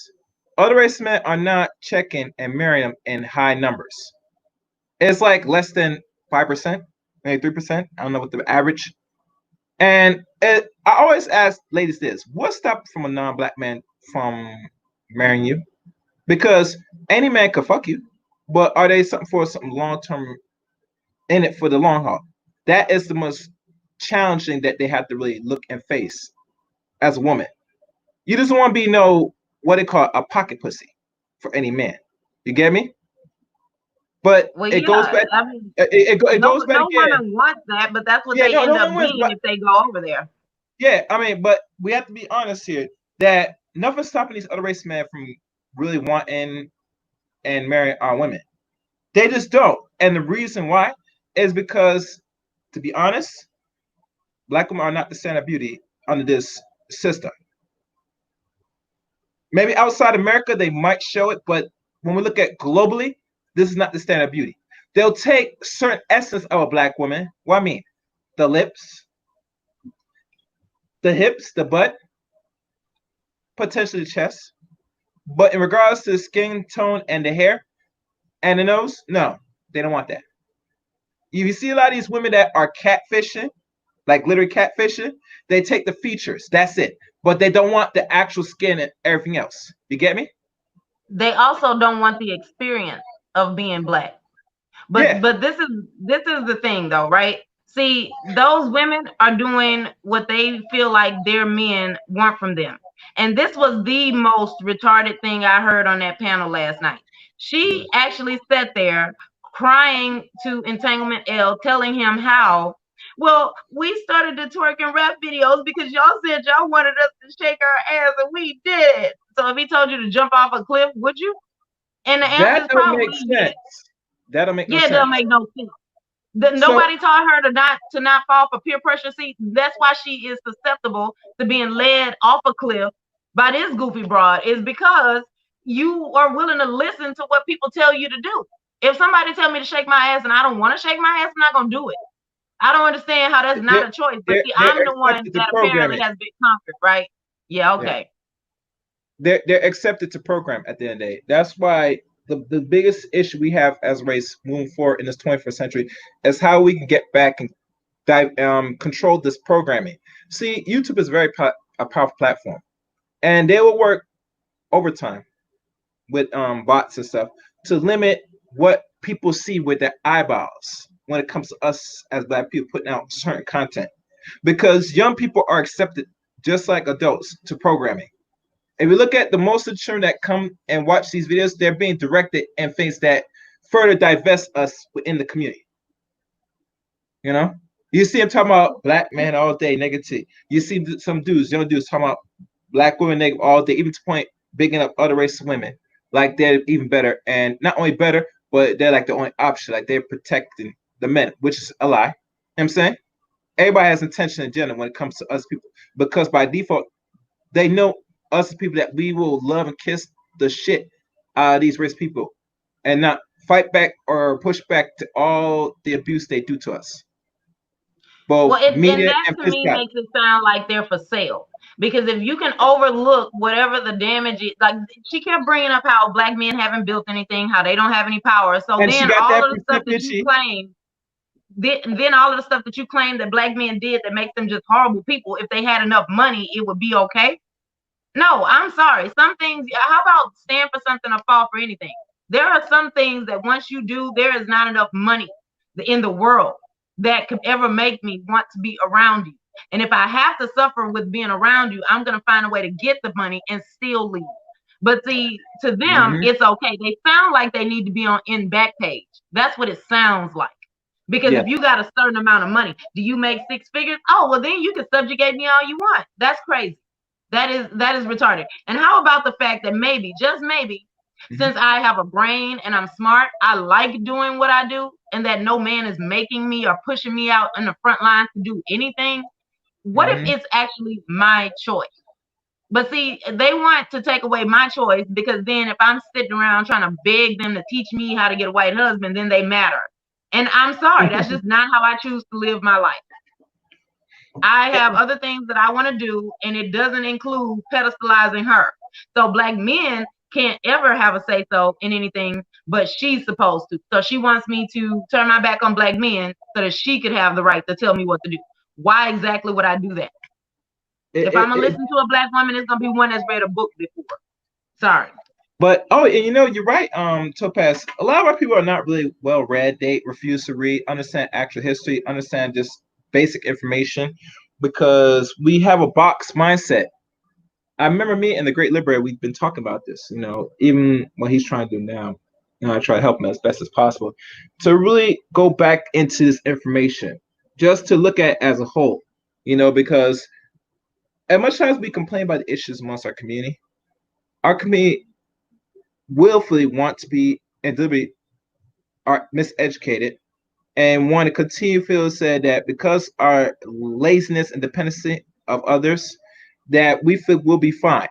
other race men are not checking and marrying them in high numbers. It's like less than 5%, maybe 3%. I don't know what the average. And I always ask ladies this: what stops from a non-black man from marrying you? Because any man could fuck you, but are they something for something long term in it for the long haul? That is the most challenging that they have to really look and face as a woman. You just want to be what they call a pocket pussy for any man. You get me? But it goes back. I mean, it goes back no again. woman wants that, but that's what they end up being if they go over there. Yeah, I mean, but we have to be honest here that nothing's stopping these other race men from really wanting and marrying our women. They just don't. And the reason why is because, to be honest, black women are not the standard of beauty under this system. Maybe outside America, they might show it, but when we look at globally, this is not the standard of beauty. They'll take certain essence of a black woman. What I mean, the lips, the hips, the butt, potentially the chest. But in regards to the skin tone and the hair and the nose, no, they don't want that. You see a lot of these women that are catfishing, like literally catfishing, they take the features. That's it. But they don't want the actual skin and everything else. You get me? They also don't want the experience of being black. But this is the thing though, right? See, those women are doing what they feel like their men want from them. And this was the most retarded thing I heard on that panel last night. She actually sat there crying to Entanglement L, telling him how, well, we started the twerk and rap videos because y'all said y'all wanted us to shake our ass and we did it. So if he told you to jump off a cliff, would you? And the answer is probably yes. That don't make no sense. Yeah, it don't make no sense. Nobody taught her to not fall for peer pressure. See, that's why she is susceptible to being led off a cliff by this goofy broad, is because you are willing to listen to what people tell you to do. If somebody tell me to shake my ass and I don't want to shake my ass, I'm not gonna do it. I don't understand how that's not a choice. But see, I'm the one that apparently has been conquered, right? Yeah, okay. Yeah. They're accepted to program at the end of the day. That's why the biggest issue we have as a race moving forward in this 21st century is how we can get back and control this programming. See, YouTube is a powerful platform, and they will work overtime with bots and stuff to limit what people see with their eyeballs when it comes to us as black people putting out certain content, because young people are accepted just like adults to programming. If you look at the most of the children that come and watch these videos, they're being directed in things that further divest us within the community. You know, you see them talking about black men all day, negative. You see some young dudes talking about black women negative all day, even to point bigging up other race of women like they're even better, and not only better, but they're like the only option, like they're protecting the men, which is a lie. You know what I'm saying? Everybody has intention and agenda when it comes to us people, because by default, they know us people that we will love and kiss the shit out of these race people and not fight back or push back to all the abuse they do to us. Both media and to me makes it sound like they're for sale. Because if you can overlook whatever the damage is, like she kept bringing up how black men haven't built anything, how they don't have any power. So and then all of the stuff that you claim, then all of the stuff that you claim that black men did that makes them just horrible people, if they had enough money, it would be okay. No, I'm sorry. Some things, how about stand for something or fall for anything? There are some things that once you do, there is not enough money in the world that could ever make me want to be around you. And if I have to suffer with being around you, I'm going to find a way to get the money and still leave. But see, to them, it's okay. They sound like they need to be in back page. That's what it sounds like. Because if you got a certain amount of money, do you make six figures? Oh, well, then you can subjugate me all you want. That's crazy. That is retarded. And how about the fact that maybe, just maybe, since I have a brain and I'm smart, I like doing what I do, and that no man is making me or pushing me out in the front lines to do anything, what if it's actually my choice? But see, they want to take away my choice, because then if I'm sitting around trying to beg them to teach me how to get a white husband, then they matter. And I'm sorry, that's just not how I choose to live my life. I have other things that I want to do, and it doesn't include pedestalizing her. So black men can't ever have a say so in anything, but she's supposed to. So she wants me to turn my back on black men so that she could have the right to tell me what to do. Why exactly would I do that? If I'm gonna listen to a black woman, it's gonna be one that's read a book before. Sorry. But and you're right, Topaz. A lot of our people are not really well read. They refuse to read, understand actual history, understand just basic information, because we have a box mindset. I remember me and the Great Liberator, we've been talking about this, even what he's trying to do now. I try to help him as best as possible to really go back into this information, just to look at as a whole, because as much as we complain about the issues amongst our community willfully want to be and deliberately are miseducated and want to continue to feel said that because our laziness and dependency of others, that we feel we'll be fine.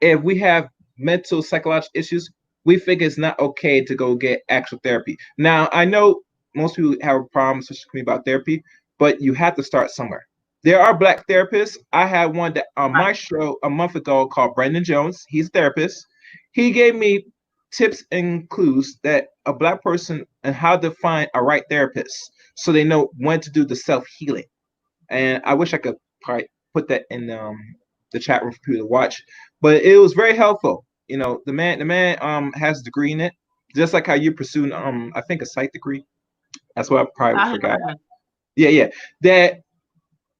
If we have mental, psychological issues, we think it's not okay to go get actual therapy. Now, I know most people have problems with about therapy, but you have to start somewhere. There are black therapists. I had one that on my show a month ago called Brendan Jones. He's a therapist. He gave me tips and clues that a black person and how to find a right therapist so they know when to do the self-healing. And I wish I could probably put that in the chat room for people to watch, but it was very helpful. The man has a degree in it, just like how you pursued I think a psych degree. That's what I probably forgot. Yeah. That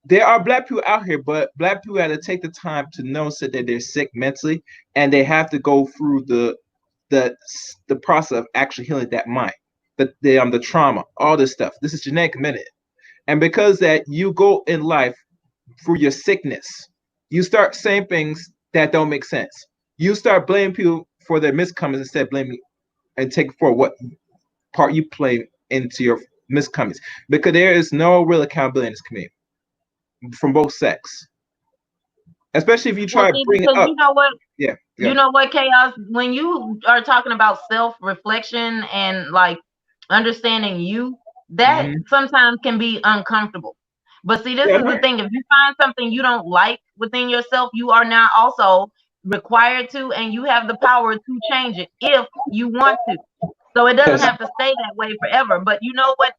there are black people out here, but black people have to take the time to know that they're sick mentally, and they have to go through the process of actually healing that mind, the trauma, all this stuff. This is genetic minute. And because that you go in life through your sickness, you start saying things that don't make sense. You start blaming people for their miscomings instead of blaming and taking for what part you play into your miscomings. Because there is no real accountability in this community from both sex. Especially if you try to bring it up. You know what? Yeah. You know what, Chaos? When you are talking about self-reflection and like understanding you, that sometimes can be uncomfortable. But see, this is the thing. If you find something you don't like within yourself, you are now also required to, and you have the power to change it if you want to. So it doesn't have to stay that way forever. But you know what?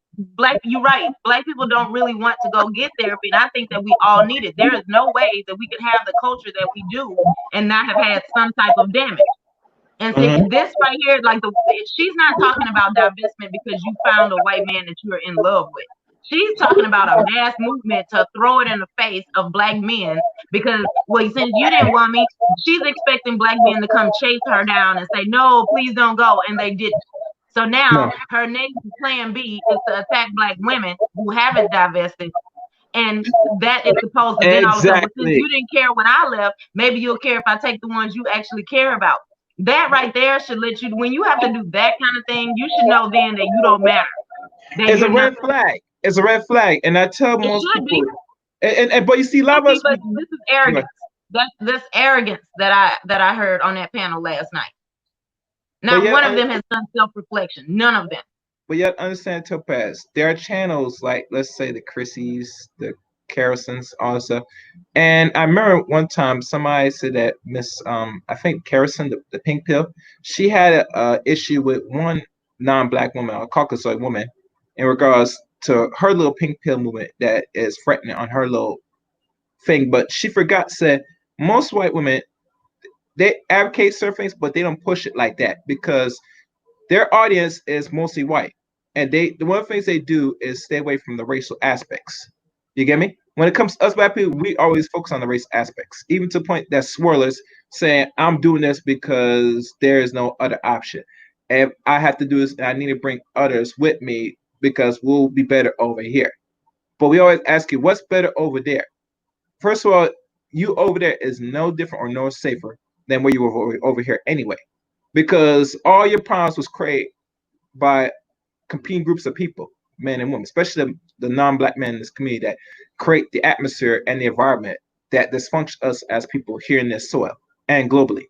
You're right. Black people don't really want to go get therapy. And I think that we all need it. There is no way that we could have the culture that we do and not have had some type of damage. And see, this right here, like she's not talking about divestment because you found a white man that you're in love with. She's talking about a mass movement to throw it in the face of black men because, well, since you didn't want me, she's expecting black men to come chase her down and say, no, please don't go. And they didn't. So now her next plan B is to attack black women who haven't divested. And that is supposed to then all of a sudden, since you didn't care when I left, maybe you'll care if I take the ones you actually care about. That right there should let you, when you have to do that kind of thing, you should know then that you don't matter. It's a red flag. It's a red flag. And I tell most people, but you see, a lot of us. But this is arrogance. That's arrogance that I heard on that panel last night. Not one of them has done self-reflection. None of them. But you have to understand, Topaz, there are channels like, let's say, the Chrissies, the Kerrisons, all this stuff. And I remember one time somebody said that Miss, I think Kerrison, the pink pill, she had an issue with one non-black woman, a Caucasoid woman, in regards to her little pink pill movement that is threatening on her little thing. But she forgot to say most white women, they advocate certain things, but they don't push it like that because their audience is mostly white. And the one of the things they do is stay away from the racial aspects. You get me? When it comes to us black people, we always focus on the race aspects, even to the point that swirlers saying, I'm doing this because there is no other option. And I have to do this, and I need to bring others with me because we'll be better over here. But we always ask you, what's better over there? First of all, you over there is no different or no safer than where you were over here anyway. Because all your problems was created by competing groups of people, men and women, especially the non-black men in this community that create the atmosphere and the environment that dysfunction us as people here in this soil and globally.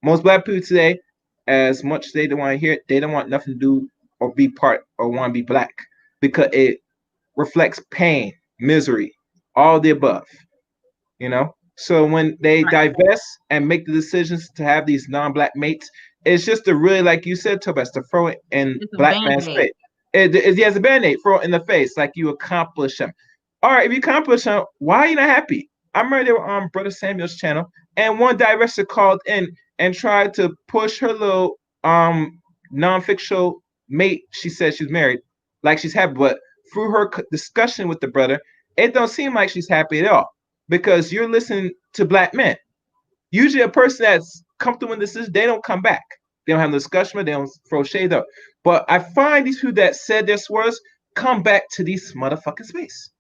Most black people today, as much as they don't want to hear it, they don't want nothing to do or be part or want to be black because it reflects pain, misery, all the above, you know? So when they divest and make the decisions to have these non-black mates, it's just to really, like you said, Tobias, to throw it in black man's face. It has a band-aid, throw it in the face, like you accomplish them. All right, if you accomplish them, why are you not happy? I remember they were on Brother Samuel's channel, and one divester called in and tried to push her little non-fictional mate. She said she's married, like she's happy, but through her discussion with the brother, it don't seem like she's happy at all because you're listening to black men. Usually, a person that's comfortable in this, they don't come back. They don't have a discussion. They don't throw shade up. But I find these people that said their words come back to these motherfucking space.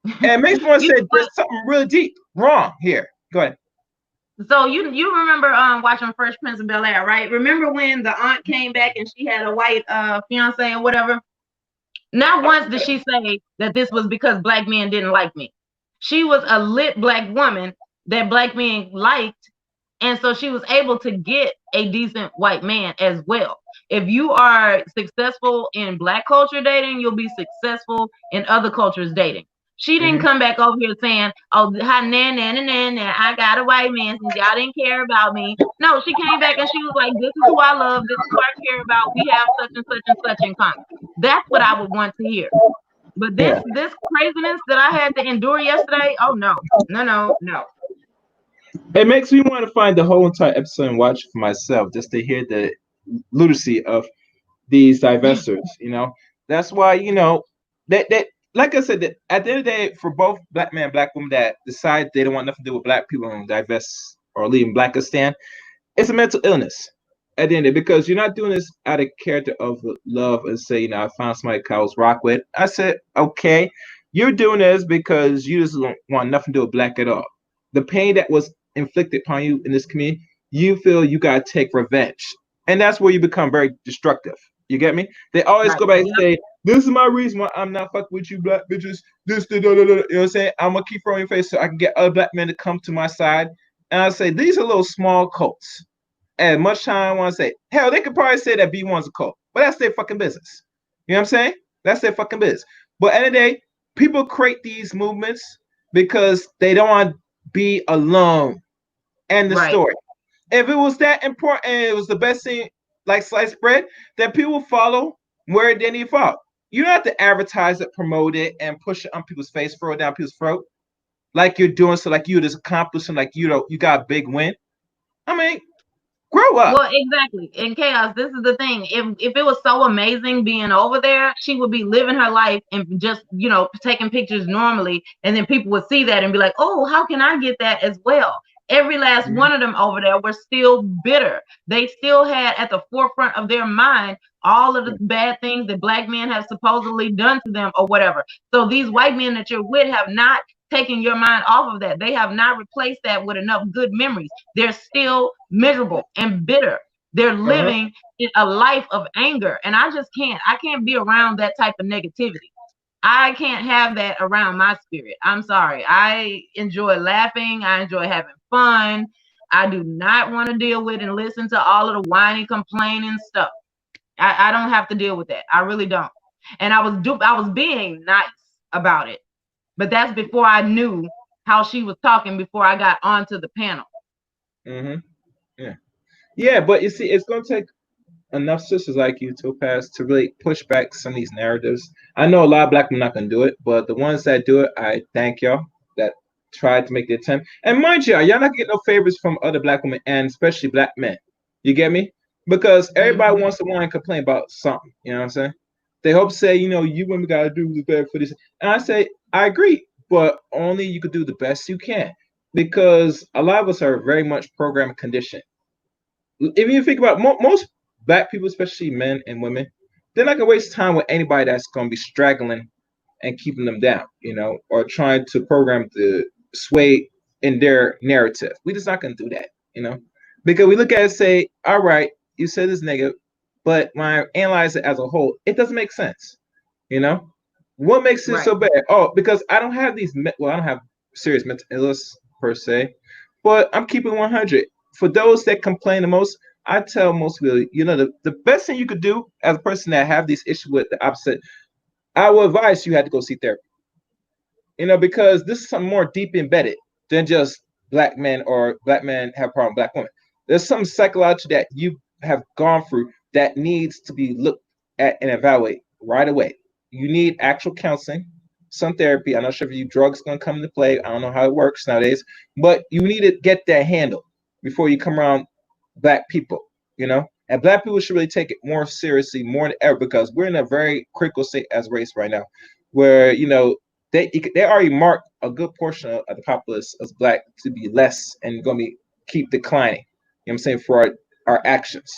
And it makes me want to say there's something really deep wrong here. Go ahead. So you remember watching Fresh Prince of Bel-Air, right? Remember when the aunt came back and she had a white fiance or whatever? Not once did she say that this was because black men didn't like me. She was a lit black woman that black men liked, and so she was able to get a decent white man as well. If you are successful in black culture dating, you'll be successful in other cultures dating. She didn't come back over here saying, "Oh, hi, I got a white man since y'all didn't care about me." No, she came back and she was like, "This is who I love. This is who I care about. We have such and such and such in common." That's what I would want to hear. But this craziness that I had to endure yesterday, oh no. It makes me want to find the whole entire episode and watch it for myself just to hear the lunacy of these divestors. You know, that's why that like I said, that at the end of the day, for both black men and black women that decide they don't want nothing to do with black people and divest or leave Blackistan, it's a mental illness at the end of it, because you're not doing this out of character of love and say, I found somebody I was rock with. I said, okay, you're doing this because you just don't want nothing to do with black at all. The pain that was inflicted upon you in this community, you feel you got to take revenge. And that's where you become very destructive. You get me? They always go back and say, this is my reason why I'm not fucking with you black bitches. This, you know what I'm saying? I'm going to keep throwing your face so I can get other black men to come to my side. And I say, these are little small cults. And much time I want to say, hell, they could probably say that B1's a cult. But that's their fucking business. You know what I'm saying? That's their fucking business. But at the end of the day, people create these movements because they don't want to be alone. And the story. If it was that important and it was the best thing, like sliced bread, then people follow where they need to follow. You don't have to advertise it, promote it, and push it on people's face, throw it down people's throat, like you're doing. So, like you just accomplishing, like you got a big win. I mean, grow up. Well, exactly. In Chaos, this is the thing. If it was so amazing being over there, she would be living her life and just taking pictures normally, and then people would see that and be like, "Oh, how can I get that as well?" Every last one of them over there were still bitter. They still had at the forefront of their mind all of the bad things that black men have supposedly done to them or whatever. So these white men that you're with have not taken your mind off of that. They have not replaced that with enough good memories. They're still miserable and bitter. They're living in a life of anger. And I can't be around that type of negativity. I can't have that around my spirit. I'm sorry. I enjoy laughing. I enjoy having fun. I do not want to deal with and listen to all of the whiny, complaining stuff. I don't have to deal with that. I really don't. And I was being nice about it. But that's before I knew how she was talking, before I got onto the panel. Yeah, but you see, it's going to take enough sisters like you, Topaz, to really push back some of these narratives. I know a lot of black men are not going to do it, but the ones that do it, I thank y'all that tried to make the attempt. And mind y'all not getting no favors from other black women, and especially black men. You get me? Because everybody wants to want to complain about something. You know what I'm saying? They hope to say, you women got to do the better for this. And I say, I agree, but only you could do the best you can. Because a lot of us are very much program conditioned. If you think about most black people, especially men and women, they're not gonna waste time with anybody that's gonna be straggling and keeping them down, or trying to program to sway in their narrative. We're just not gonna do that, because we look at it and say, all right, you said this negative, But when I analyze it as a whole, it doesn't make sense. You know, what makes it so bad? Oh, because I don't have I don't have serious mental illness per se, but I'm keeping 100. For those that complain the most, I tell most people, the best thing you could do as a person that have these issues with the opposite, I would advise you had to go see therapy. Because this is something more deep embedded than just black men or black men have a problem with black women. There's some psychology that you have gone through that needs to be looked at and evaluated right away. You need actual counseling, some therapy. I'm not sure if you drugs going to come into play. I don't know how it works nowadays, but you need to get that handled before you come around black people, and black people should really take it more seriously, more than ever, because we're in a very critical state as a race right now, where they already marked a good portion of the populace as black to be less and going to keep declining. You know what I'm saying, for our actions.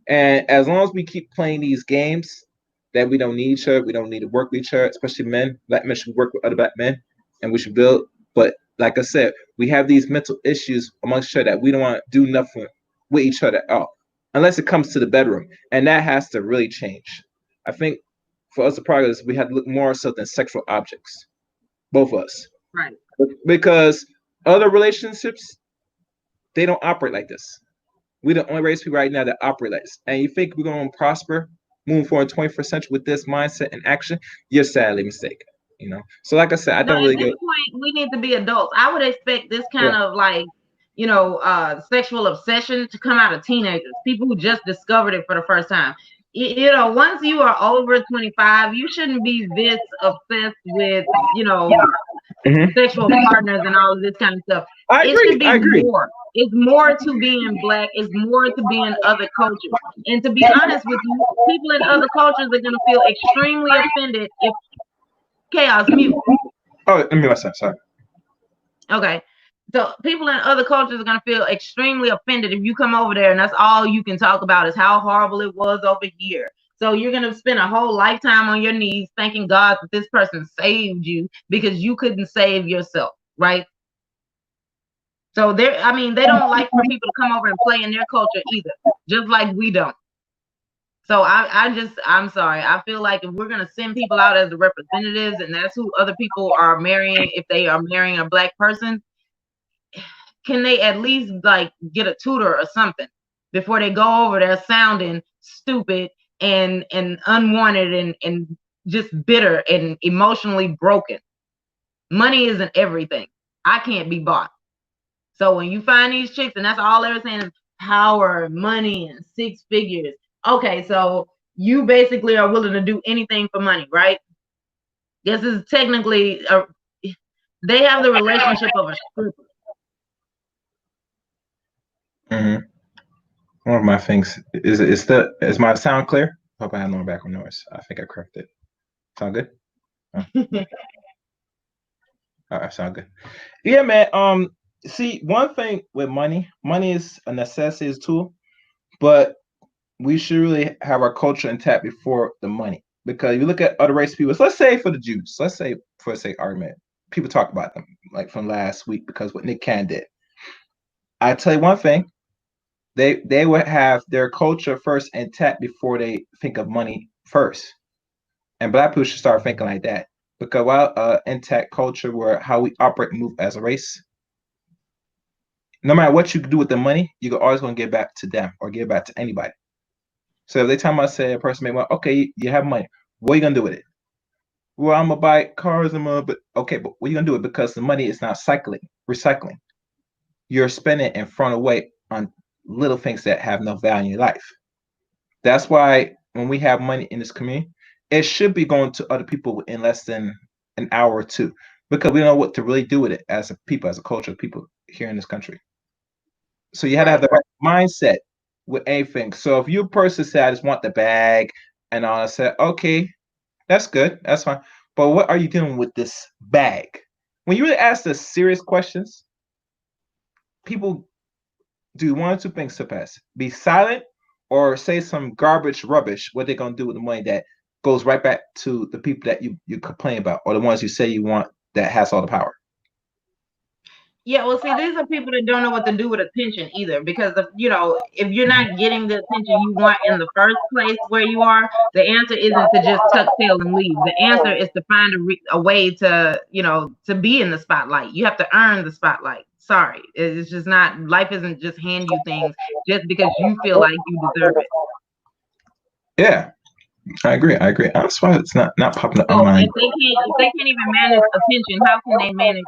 And as long as we keep playing these games that we don't need each other, we don't need to work with each other, especially men. Black men should work with other black men, and we should build. But like I said, we have these mental issues amongst each other that we don't want to do nothing with each other at all, unless it comes to the bedroom, and that has to really change. I think for us to progress, we have to look more so than sexual objects, both of us, Right. because other relationships, they don't operate like this. We're the only race of people right now that operate like this. And you think we're going to prosper moving forward in 21st century with this mindset and action? You're sadly mistaken. So like I said, I don't really At this point, we need to be adults. I would expect this kind of sexual obsession to come out of teenagers, people who just discovered it for the first time. Once you are over 25, you shouldn't be this obsessed with sexual partners and all of this kind of stuff. I agree. Should be more. It's more to being black. It's more to being other cultures. And to be honest with you, people in other cultures are going to feel extremely offended if chaos mute. Oh, let me listen. Sorry. Okay. So people in other cultures are going to feel extremely offended if you come over there and that's all you can talk about is how horrible it was over here. So you're going to spend a whole lifetime on your knees thanking God that this person saved you because you couldn't save yourself, right? So they don't like for people to come over and play in their culture either, just like we don't. So I'm sorry. I feel like if we're going to send people out as the representatives and that's who other people are marrying, if they are marrying a black person, can they at least get a tutor or something before they go over there sounding stupid and unwanted and just bitter and emotionally broken? Money isn't everything. I can't be bought. So when you find these chicks and that's all they're saying is power, money, and 6 figures. Okay, so you basically are willing to do anything for money, right? This is technically they have the relationship of a stripper. Mm-hmm. One of my things is my sound clear? Hope I have no background noise. I think I corrected it. Sound good? Oh. All right, sound good. Yeah, man. See, one thing with money is a necessity, is a tool, but we should really have our culture intact before the money. Because you look at other race people, so let's say for the Jews, let's say for the sake of argument, people talk about them like from last week because what Nick Cannon did. I tell you one thing, they would have their culture first intact before they think of money first. And black people should start thinking like that. Because while intact culture where how we operate and move as a race, no matter what you do with the money, you're always going to give back to them or give back to anybody. So if they tell me, say a person may want, okay, you have money, what are you going to do with it? Well, I'm going to buy cars, but okay, but what are you going to do with it? Because the money is not recycling. You're spending it and throwing away on little things that have no value in your life. That's why when we have money in this community, it should be going to other people in less than an hour or two, because we don't know what to really do with it as a people, as a culture of people here in this country. So you have to have the right mindset with anything. So if you person say, I just want the bag, and I said, okay, that's good, that's fine. But what are you doing with this bag? When you really ask the serious questions, people do one or two things to pass: be silent or say some garbage rubbish. What they're gonna do with the money that goes right back to the people that you complain about, or the ones you say you want that has all the power. Yeah, well, see, these are people that don't know what to do with attention either, because if you're not getting the attention you want in the first place where you are, the answer isn't to just tuck tail and leave. The answer is to find a way to be in the spotlight. You have to earn the spotlight. Sorry, it's just not. Life isn't just hand you things just because you feel like you deserve it. Yeah, I agree. That's why it's not popping up in Oh, my mind. if they can't even manage attention, how can they manage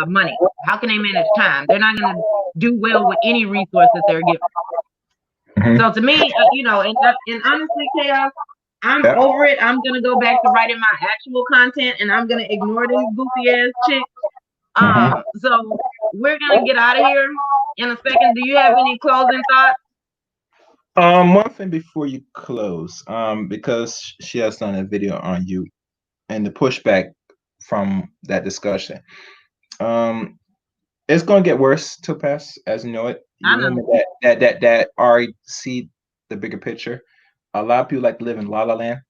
money? How can they manage time? They're not going to do well with any resource that they're given. Mhm. So to me, and honestly, chaos, I'm Yep. over it. I'm gonna go back to writing my actual content, and I'm gonna ignore these goofy ass chicks. Mhm. So we're gonna get out of here in a second. Do you have any closing thoughts? One thing before you close, because she has done a video on you and the pushback from that discussion. Um, it's gonna get worse, Topaz, as you know it. I You know. women that already see the bigger picture. A lot of people like to live in la la land,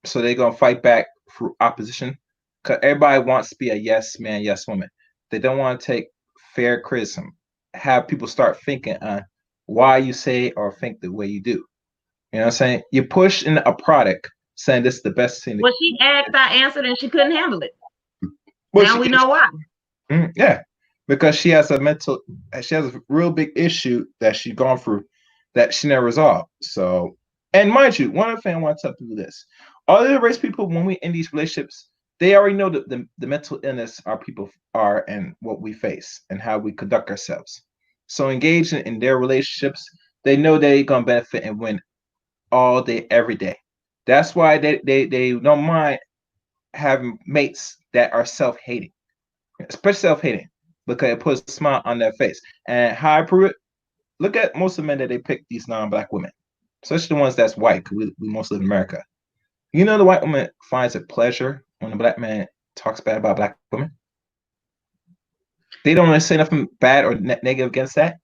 so they're gonna fight back through opposition. Cause everybody wants to be a yes man, yes woman. They don't want to take fair criticism. Have people start thinking on why you say or think the way you do. You know what I'm saying? You push in a product saying this is the best thing. Well, she asked, I answered, and she couldn't handle it. Well, Now we know why. yeah, because she has a real big issue that she's gone through that she never resolved. So, and mind you, one other thing I want to tell people this: all the race people, when we in these relationships, they already know the mental illness our people are and what we face and how we conduct ourselves. So, engaging in their relationships, they know they're gonna benefit and win all day, every day. That's why they don't mind having mates that are self-hating, especially self-hating, because it puts a smile on their face. And how I prove it, look at most of the men that they pick, these non-black women, especially the ones that's white, because we mostly live in America. You know, the white woman finds a pleasure when a black man talks bad about black women. They don't really say nothing bad or negative against that.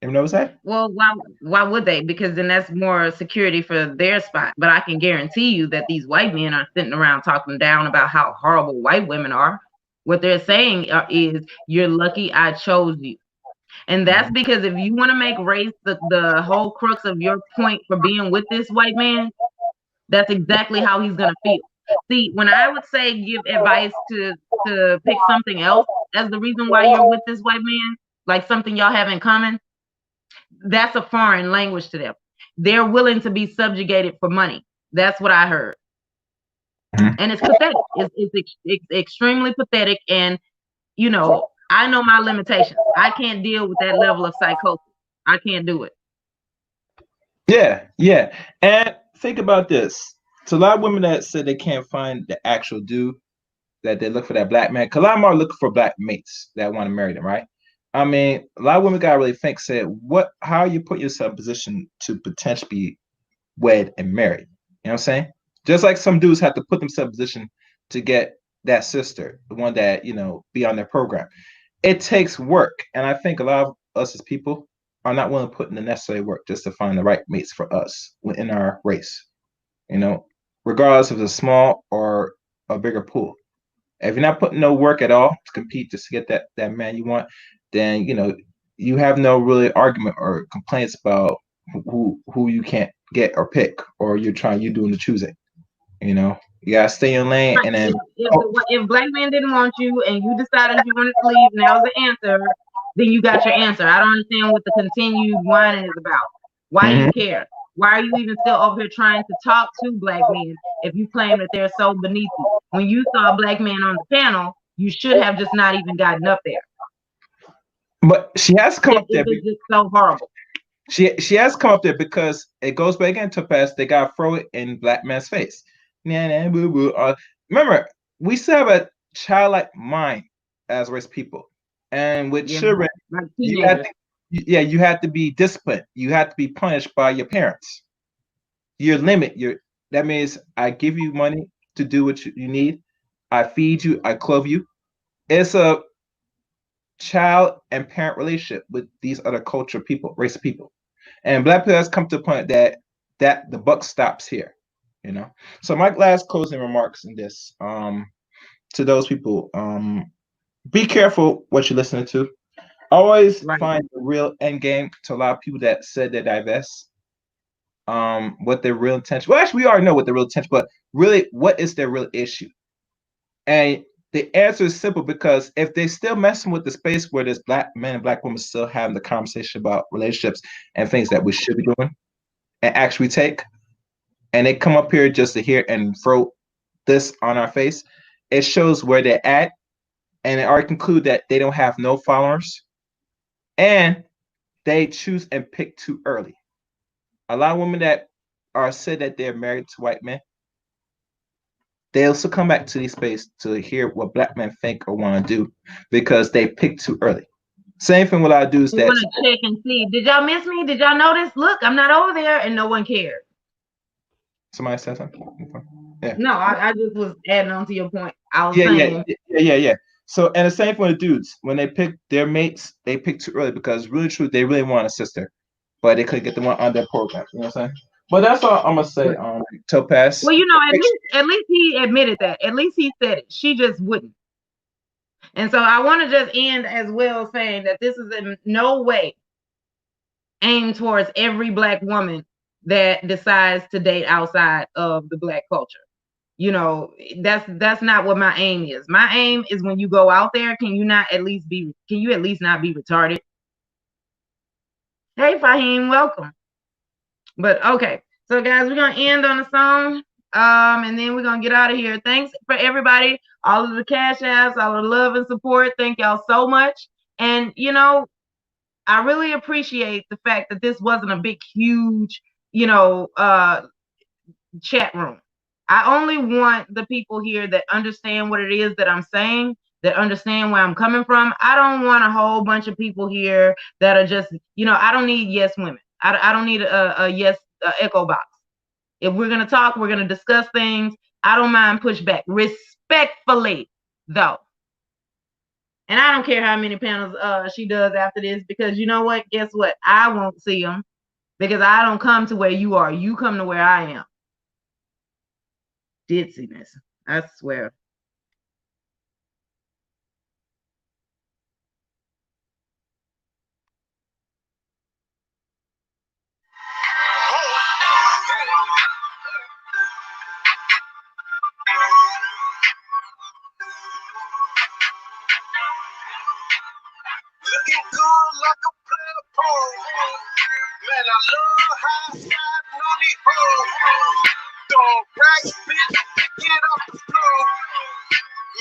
You notice that? Well, why would they? Because then that's more security for their spot. But I can guarantee you that these white men are sitting around talking down about how horrible white women are. What they're saying is, "You're lucky I chose you." And that's because if you want to make race the whole crux of your point for being with this white man, that's exactly how he's gonna feel. See, when I would say give advice to pick something else as the reason why you're with this white man, like something y'all have in common, that's a foreign language to them. They're willing to be subjugated for money. That's what I heard. And it's pathetic. It's extremely pathetic. And, I know my limitations. I can't deal with that level of psychosis. I can't do it. Yeah. And think about this. So a lot of women that said they can't find the actual dude that they look for that black man. Because a lot of them are looking for black mates that want to marry them, right? I mean, a lot of women gotta really think, said, how you put yourself in position to potentially be wed and married. You know what I'm saying? Just like some dudes have to put themselves in position to get that sister, the one that, be on their program. It takes work. And I think a lot of us as people are not willing to put in the necessary work just to find the right mates for us within our race. Regardless if it's a small or a bigger pool. If you're not putting no work at all to compete just to get that man you want, then you have no really argument or complaints about who you can't get or pick, or you doing the choosing. You gotta stay in lane, Right. and then If black man didn't want you and you decided you wanted to leave, and that was the answer, then you got your answer. I don't understand what the continued whining is about. Why do you Mhm. care? Why are you even still over here trying to talk to black men if you claim that they're so beneath you? When you saw a black man on the panel, you should have just not even gotten up there. But she has to come up there. If it's just so horrible. She has to come up there because it goes back into past. They gotta throw it in black man's face. Nah, boo, boo. Remember, we still have a childlike mind as race people, and with Yeah, children, like you have teenagers. to, you have to be disciplined. You have to be punished by your parents. Your limit. That means I give you money to do what you need. I feed you. I clothe you. It's a child and parent relationship with these other culture people, race of people. And black people has come to a point that the buck stops here. So my last closing remarks in this, to those people, be careful what you're listening to. Always Right. find the real end game to a lot of people that said they divest. What their real intention. Well, actually, we already know what the real intention, but really, what is their real issue? And the answer is simple because if they still messing with the space where there's black men and black women still having the conversation about relationships and things that we should be doing and actually take, and they come up here just to hear and throw this on our face, it shows where they're at, and they already conclude that they don't have no followers, and they choose and pick too early. A lot of women that are said that they're married to white men, they also come back to this space to hear what black men think or want to do because they pick too early. Same thing with our dudes We that want to check and see. Did y'all miss me? Did y'all notice? Look, I'm not over there, and no one cared. somebody said something. Yeah. No, I just was adding on to your point. I was Yeah, saying, yeah. So, and the same for the dudes. When they pick their mates, they pick too early because really true, they really want a sister, but they couldn't get the one on their program. You know what I'm saying? But that's all I'm gonna say. Topaz. well, at least he admitted that. At least he said it. She just wouldn't. And so I want to just end as well saying that this is in no way aimed towards every black woman that decides to date outside of the black culture. You know, that's not what my aim is. My aim is when you go out there, can you at least not be retarded? Hey Fahim, welcome. But okay, so guys, we're gonna end on a song. And then we're gonna get out of here. Thanks for everybody, all of the cash apps, all of the love and support. Thank y'all so much. And I really appreciate the fact that this wasn't a big, huge, chat room. I only want the people here that understand what it is that I'm saying, that understand where I'm coming from. I don't want a whole bunch of people here that are just, I don't need yes women. I don't need a yes echo box. If we're going to talk, we're going to discuss things. I don't mind pushback, respectfully, though. And I don't care how many panels she does after this, because you know what? Guess what? I won't see them because I don't come to where you are. You come to where I am. Ditziness, I swear. Looking good like a player pole. Man, I love high side on these hoes. Don't rack, bitch, get off the floor.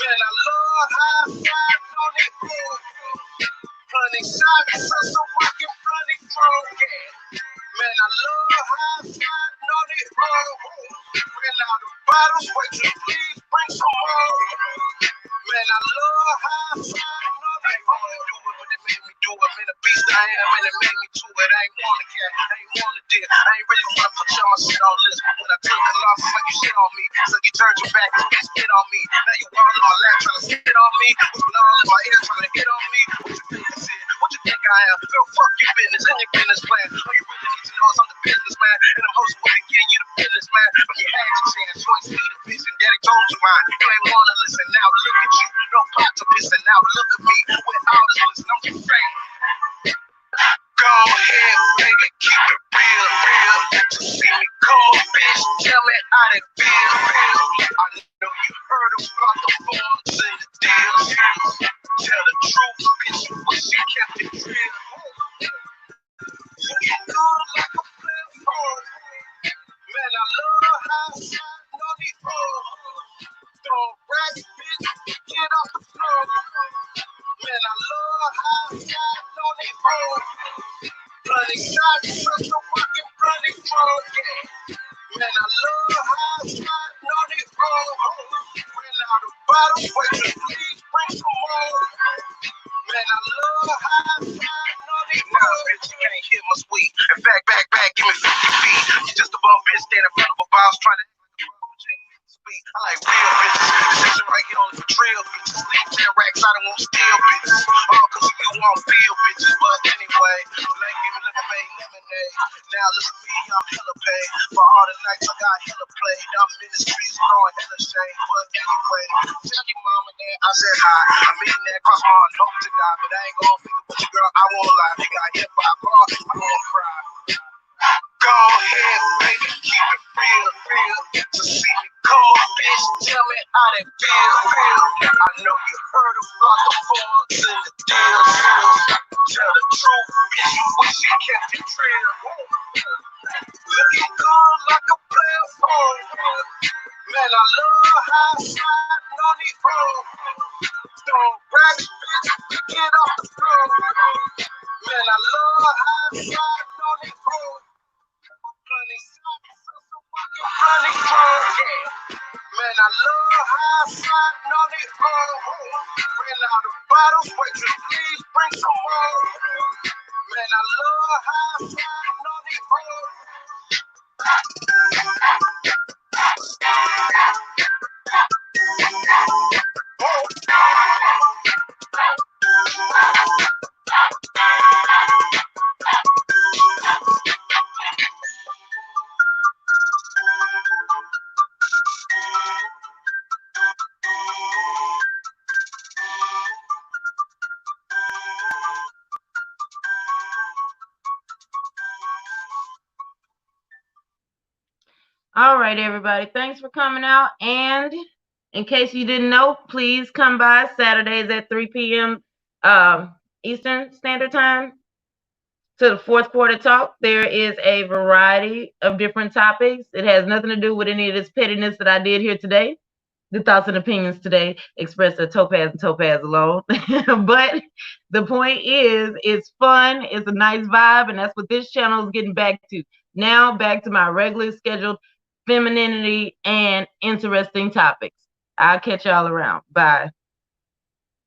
Man, I love high side on these hoes. Honey shots, so I can run it from. Man, I love high side on these hoes. Ran out of bottles, wait till please bring some more. Man, I love high side on these hoes. Made me do it, man, the beast I am, and it made me do it. I ain't wanna get, I ain't wanna deal, I ain't really wanna put y'all my shit on list. But when I took the loss, it's like you shit on me. So you turned your back and spit on me. Now you all in my lap trying to spit on me. Whispering all in my ear trying to hit on me. What you think this is? What you think I am? Girl, fuck your business and your business plan. All you really need to know is I'm the businessman. And I'm hoping to get you the business, man. But you had your chance, you ain't see the vision. Daddy told you mine. You ain't wanna listen. Now look at you. No pot to piss, and now look at me. With all this listen, I'm just saying. Go ahead, baby, keep it real, real. To see me come up, bitch, tell me how it feel, feel. I know you heard about the bombs and the deals. Tell the truth, bitch, but she kept it real. Looking good like a flip phone. Man, I love how I shine on these hoes. Don't rap, bitch, get off the floor. Man, I love how I shine on these hoes. Bloody shots, such a fucking bloody frog. Man, I love how I shine on these hoes. Ran out of bottles, wait till please bring some more. Man, I love how I shine on these hoes. Bitch, you can't hit my sweet. In fact, back, give me 50 feet. You just a bum bitch standing in front of a boss trying to speak. I like real bitches. This section right here only for trail bitches. Leave 10 racks, I don't want steal bitches. All cause you won't feel bitches. But anyway, like give me lemonade. Now look at me, I'm hella paid. For all the nights I got hella played. I'm in the streets throwing hella shade. But anyway, tell your mama that I said high. I'm eating that cross my heart, hope to die, but I ain't gon' figure with your girl. I won't lie, nigga. I hit by bar, I won't cry. Go ahead, baby, keep it real. To see me cold, bitch, tell me how that feel. I know you heard about the forms and the deals. Tell the truth, bitch, you wish you kept it real. Looking good like a player phone. Man, I love how I slide on these hoes. Don't brag, bitch, get off the floor. Man, I love how I slide on these hoes. Honey, man, I love how I slide on these hoes. Ran out of bottles, waitress, please bring some more. Man, I love how I slide on these hoes. All right, everybody. Thanks for coming out. And in case you didn't know, please come by Saturdays at 3 p.m. Eastern Standard Time to the fourth quarter talk. There is a variety of different topics. It has nothing to do with any of this pettiness that I did here today. The thoughts and opinions today expressed at Topaz and Topaz alone. But the point is, it's fun. It's a nice vibe. And that's what this channel is getting back to. Now back to my regularly scheduled femininity and interesting topics. I'll catch y'all around. Bye.